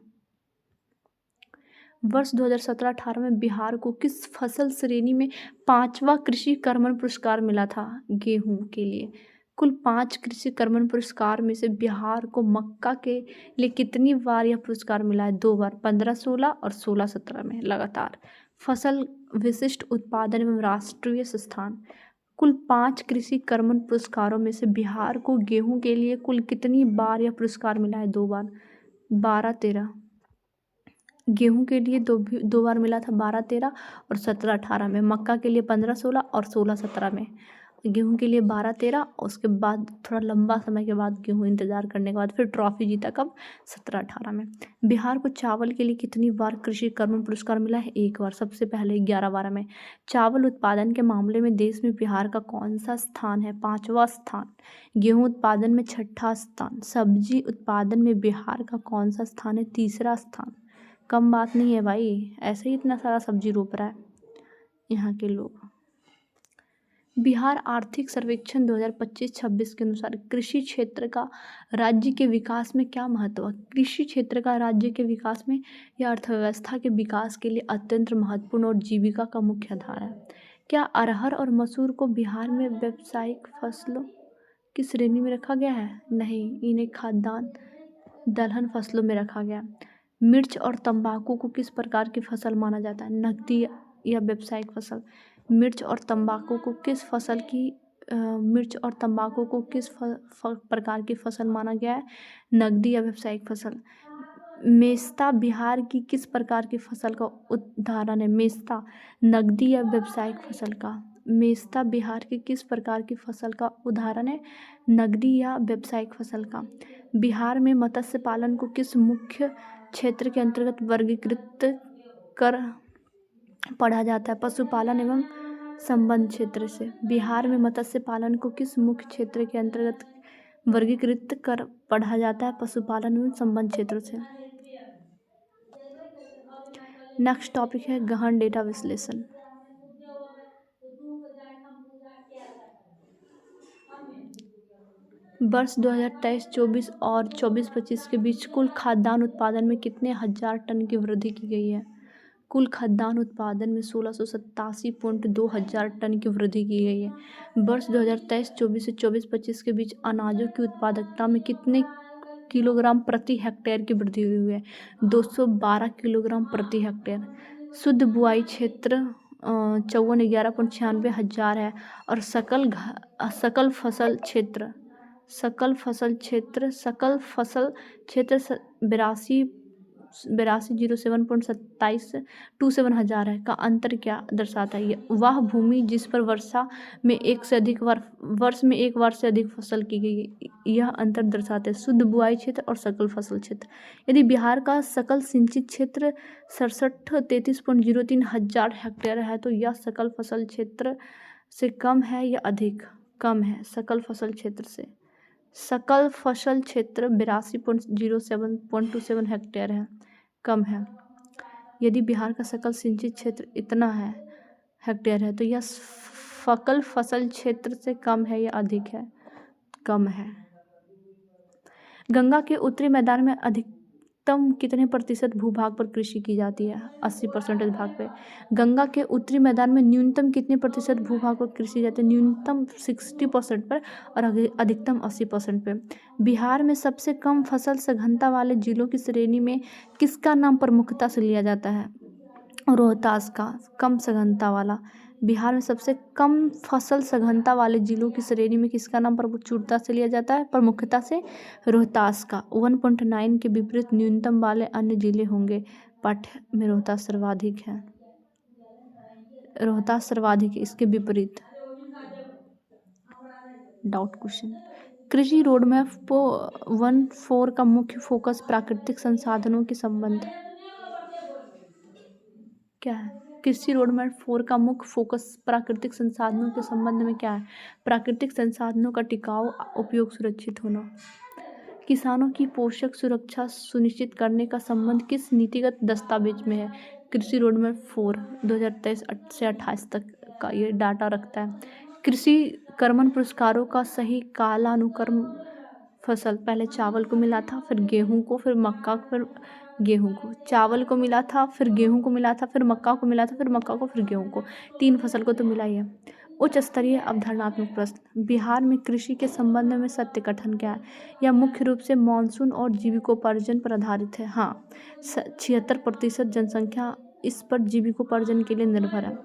वर्ष 2017-18 में बिहार को किस फसल श्रेणी में 5वां कृषि कर्मण पुरस्कार मिला था? गेहूं के लिए। कुल 5 कृषि कर्मण पुरस्कार में से बिहार को मक्का के लिए कितनी बार यह पुरस्कार मिला है? 2 बार, 15-16 और 16-17 में लगातार। फसल विशिष्ट उत्पादन एवं राष्ट्रीय संस्थान। कुल 5 कृषि कर्मण पुरस्कारों में से बिहार को गेहूं के लिए कुल कितनी बार यह पुरस्कार मिला है? 2 बार, 12-13। गेहूं के लिए दो बार मिला था, 12-13 और 17-18 में। मक्का के लिए 15-16 और 16-17 में। गेहूं के लिए 12-13 और उसके बाद थोड़ा लंबा समय के बाद गेहूं इंतजार करने के बाद फिर ट्रॉफी जीता कब? 17-18 में। बिहार को चावल के लिए कितनी बार कृषि कर्मण पुरस्कार मिला है? 1 बार, सबसे पहले 11-12 में। चावल उत्पादन के मामले में देश में बिहार का कौन सा स्थान है? 5वां स्थान। गेहूं उत्पादन में 6ठा स्थान। सब्जी उत्पादन में बिहार का कौन सा स्थान है? 3रा स्थान। कम बात नहीं है भाई, ऐसे ही इतना सारा सब्जी रोप रहा है यहाँ के लोग। बिहार आर्थिक सर्वेक्षण 2025-26 के अनुसार कृषि क्षेत्र का राज्य के विकास में क्या महत्व है? कृषि क्षेत्र का राज्य के विकास में या अर्थव्यवस्था के विकास के लिए अत्यंत महत्वपूर्ण और जीविका का मुख्य आधार है। क्या अरहर और मसूर को बिहार में व्यावसायिक फसलों की श्रेणी में रखा गया है? नहीं, इन्हें खाद्यान्न दलहन फसलों में रखा गया। मिर्च और तंबाकू को किस प्रकार की फसल माना जाता है? नकदी या व्यावसायिक फसल। मिर्च और तंबाकू को किस प्रकार की फसल माना गया है? नकदी या व्यावसायिक फसल। मेस्ता बिहार की किस प्रकार की फसल का उदाहरण है? मेस्ता नकदी या व्यावसायिक फसल का। मेस्ता बिहार की किस प्रकार की फसल का उदाहरण है? नकदी या व्यावसायिक फसल का। बिहार में मत्स्य पालन को किस मुख्य क्षेत्र के अंतर्गत वर्गीकृत कर पढ़ा जाता है? पशुपालन एवं संबंध क्षेत्र से। बिहार में मत्स्य पालन को किस मुख्य क्षेत्र के अंतर्गत वर्गीकृत कर पढ़ा जाता है? पशुपालन एवं संबंध क्षेत्र से। नेक्स्ट टॉपिक है गहन डेटा विश्लेषण। वर्ष 2023-24 और 24-25 के बीच कुल खाद्यान्न उत्पादन में कितने हजार टन की वृद्धि की गई है? कुल खाद्यान्न उत्पादन में 1687.2 हजार टन की वृद्धि की गई है। वर्ष 2023-24 से 24-25 के बीच अनाजों की उत्पादकता में कितने किलोग्राम प्रति हेक्टेयर की वृद्धि हुई है? 212 किलोग्राम प्रति हेक्टेयर। शुद्ध बुआई क्षेत्र 54,11.96 हजार है और सकल फसल क्षेत्र 8207.27 हजार है। का अंतर क्या दर्शाता है? वह भूमि जिस पर वर्ष में एक बार से अधिक फसल की गई है, यह अंतर दर्शाते हैं शुद्ध बुआई क्षेत्र और सकल फसल क्षेत्र। यदि बिहार का सकल सिंचित क्षेत्र 63.03 हजार हेक्टेयर है तो यह सकल फसल क्षेत्र से कम है या अधिक? कम है, सकल फसल क्षेत्र से। सकल फसल क्षेत्र 82.07.27 हेक्टेयर है, कम है। यदि बिहार का सकल सिंचित क्षेत्र इतना है हेक्टेयर है तो यह सकल फसल क्षेत्र से कम है या अधिक है? कम है। गंगा के उत्तरी मैदान में अधिकतम कितने प्रतिशत भूभाग पर कृषि की जाती है? 80% भाग पे। गंगा के उत्तरी मैदान में न्यूनतम कितने प्रतिशत भूभाग पर कृषि की जाती है? न्यूनतम 60% पर और अधिकतम 80% पे। बिहार में सबसे कम फसल सघनता वाले जिलों की श्रेणी में किसका नाम प्रमुखता से लिया जाता है? रोहतास का। कम सघनता वाला। बिहार में सबसे कम फसल सघनता वाले जिलों की श्रेणी में किसका नाम प्रचुरता से लिया जाता है? प्रमुखता से रोहतास का। 1.9 के विपरीत न्यूनतम वाले अन्य जिले होंगे। पाठ्य में रोहतास सर्वाधिक है। रोहतास सर्वाधिक है, इसके विपरीत। Doubt question. कृषि रोडमैप 14 का मुख्य फोकस प्राकृतिक संसाधनों के संबंध क्या है? कृषि रोडमैप 4 का मुख्य फोकस प्राकृतिक संसाधनों के संबंध में क्या है? प्राकृतिक संसाधनों का टिकाऊ उपयोग सुरक्षित होना। किसानों की पोषक सुरक्षा सुनिश्चित करने का संबंध किस नीतिगत दस्तावेज में है? कृषि रोडमैप 4 2023 से 28 तक का ये डाटा रखता है। कृषि कर्मण पुरस्कारों का सही कालानुक्रम फसल। पहले चावल को मिला था, फिर गेहूं को, फिर मक्का, फिर गेहूं को। चावल को मिला था, फिर गेहूं को मिला था, फिर मक्का को मिला था, फिर मक्का को, फिर गेहूं को। 3 फसल को तो मिला ही है। उच्च स्तरीय अवधारणात्मक प्रश्न। बिहार में कृषि के संबंध में सत्य कथन क्या है? यह मुख्य रूप से मानसून और जीविकोपार्जन पर आधारित है। हाँ, 76% जनसंख्या इस पर जीविकोपार्जन के लिए निर्भर है।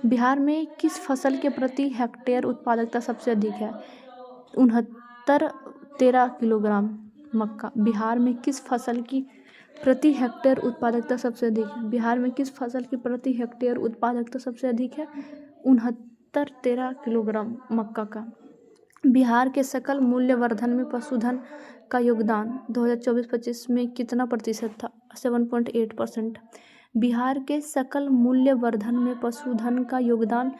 बिहार में किस फसल के प्रति हेक्टेयर उत्पादकता सबसे अधिक है? 69-13 किलोग्राम। मक्का। बिहार में किस फसल की प्रति हेक्टेयर उत्पादकता सबसे अधिक है? बिहार में किस फसल की प्रति हेक्टेयर उत्पादकता सबसे अधिक है? 69-13 किलोग्राम मक्का का। बिहार के सकल मूल्यवर्धन में पशुधन का योगदान 2024-25 में कितना प्रतिशत था? 7.8%। बिहार के सकल मूल्यवर्धन में पशुधन का योगदान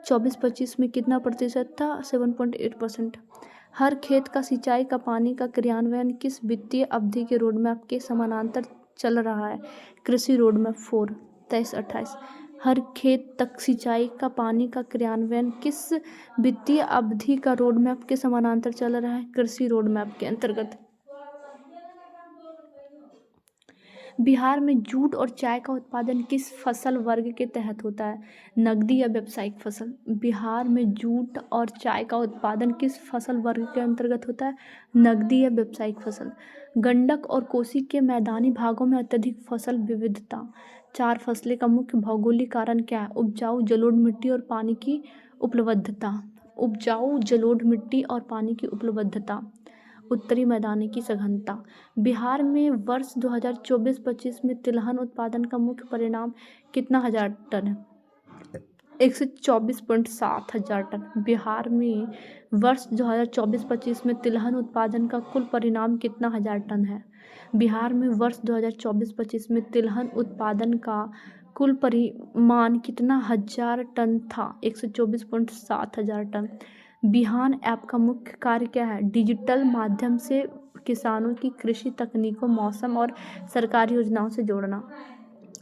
24-25 में कितना प्रतिशत था? 7.8%। हर खेत का सिंचाई का पानी का क्रियान्वयन किस वित्तीय अवधि के रोडमैप के समानांतर चल रहा है? कृषि रोडमैप 4 23-28। हर खेत तक सिंचाई का पानी का क्रियान्वयन किस वित्तीय अवधि का रोडमैप के समानांतर चल रहा है? कृषि रोडमैप के अंतर्गत। बिहार में जूट और चाय का उत्पादन किस फसल वर्ग के तहत होता है? नगदी या व्यावसायिक फसल। बिहार में जूट और चाय का उत्पादन किस फसल वर्ग के अंतर्गत होता है? नगदी या व्यावसायिक फसल। गंडक और कोसी के मैदानी भागों में अत्यधिक फसल विविधता। 4 फसलें का मुख्य भौगोलिक कारण क्या है? उपजाऊ जलोढ़ मिट्टी और पानी की उपलब्धता। उपजाऊ जलोढ़ मिट्टी और पानी की उपलब्धता। उत्तरी मैदानी की सघनता। बिहार में वर्ष 2024-25 में तिलहन उत्पादन का मुख्य परिणाम कितना हजार टन है? 124.7 हजार टन। बिहार में वर्ष 2024-25 में तिलहन उत्पादन का कुल परिणाम कितना हजार टन है? बिहार में वर्ष 2024-25 में तिलहन उत्पादन का कुल परिमाण कितना हजार टन था? 124.7 हजार टन। बिहान ऐप का मुख्य कार्य क्या है? डिजिटल माध्यम से किसानों की कृषि तकनीकों, मौसम और सरकारी योजनाओं से जोड़ना।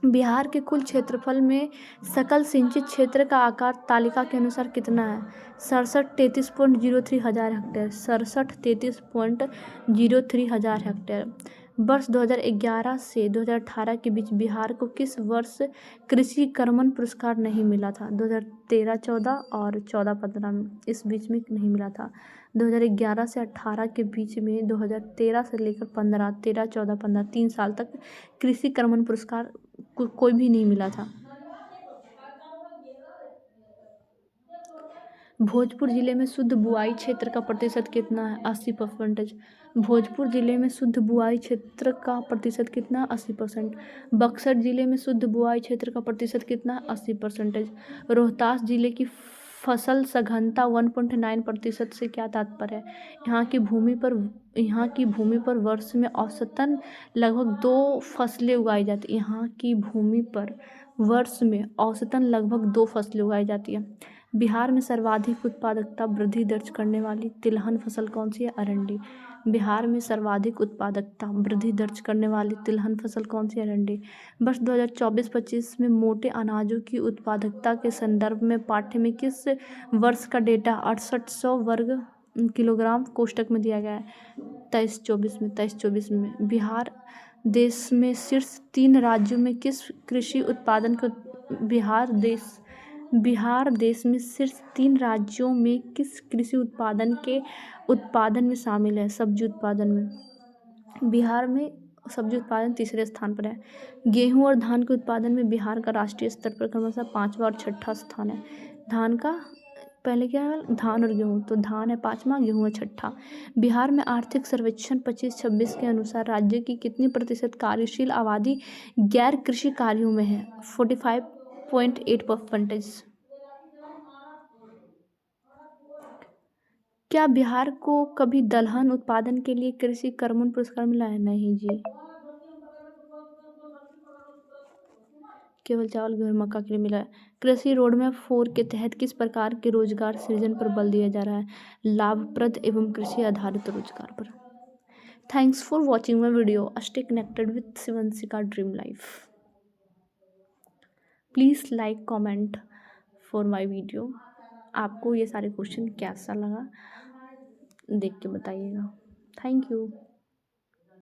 बिहार के कुल क्षेत्रफल में सकल सिंचित क्षेत्र का आकार तालिका के अनुसार कितना है? 67-33.03 हजार हेक्टेयर। 67-33.03 हजार हेक्टेयर। वर्ष 2011 से 2018 के बीच बिहार को किस वर्ष कृषि कर्मण पुरस्कार नहीं मिला था? 2013-14 और 14-15 में, इस बीच में नहीं मिला था। 2011 से 18 के बीच में, 2013 से लेकर 15, 13, 14, 15 3 साल तक कृषि कर्मण पुरस्कार कोई भी नहीं मिला था। भोजपुर जिले में शुद्ध बुआई क्षेत्र का प्रतिशत कितना है? 80%। भोजपुर जिले में शुद्ध बुआई क्षेत्र का प्रतिशत कितना? 80%। बक्सर जिले में शुद्ध बुआई क्षेत्र का प्रतिशत कितना? 80%। रोहतास जिले की फसल सघनता 1.9% से क्या तात्पर्य है? यहाँ की भूमि पर वर्ष में औसतन लगभग 2 फसलें उगाई जाती है। यहाँ की भूमि पर वर्ष में औसतन लगभग 2 फसलें उगाई जाती है। बिहार में सर्वाधिक उत्पादकता वृद्धि दर्ज करने वाली तिलहन फसल कौन सी है? अरंडी। बिहार में सर्वाधिक उत्पादकता वृद्धि दर्ज करने वाली तिलहन फसल कौन सी है? अरंडी। वर्ष 2024-25 में मोटे अनाजों की उत्पादकता के संदर्भ में पाठ्य में किस वर्ष का डेटा 6800 वर्ग किलोग्राम कोष्टक में दिया गया है? 23-24 में। देश में शीर्ष 3 राज्यों में किस कृषि उत्पादन को बिहार देश में शीर्ष 3 राज्यों में किस कृषि उत्पादन में शामिल है? सब्जी उत्पादन में। बिहार में सब्जी उत्पादन तीसरे स्थान पर है। गेहूं और धान के उत्पादन में बिहार का राष्ट्रीय स्तर पर क्रमशः 5वां और 6ठा स्थान है। धान का पहले क्या है? धान और गेहूं, तो धान है 5वां, गेहूं है 6ठा। बिहार में आर्थिक सर्वेक्षण 25-26 के अनुसार राज्य की कितनी प्रतिशत कार्यशील आबादी गैर कृषि कार्यों में है? 45.8%। क्या बिहार को कभी दलहन उत्पादन के लिए कृषि कर्मण पुरस्कार मिला है? नहीं जी, केवल चावल, गेहूं, मक्का के लिए मिला है। कृषि रोडमैप 4 के तहत किस प्रकार के रोजगार सृजन पर बल दिया जा रहा है? लाभप्रद एवं कृषि आधारित रोजगार पर। Thanks for watching my video. Stay connected with Shivanshika Dream Life. Please like comment for my video. आपको ये सारे क्वेश्चन कैसा लगा देख के बताइएगा। Thank you.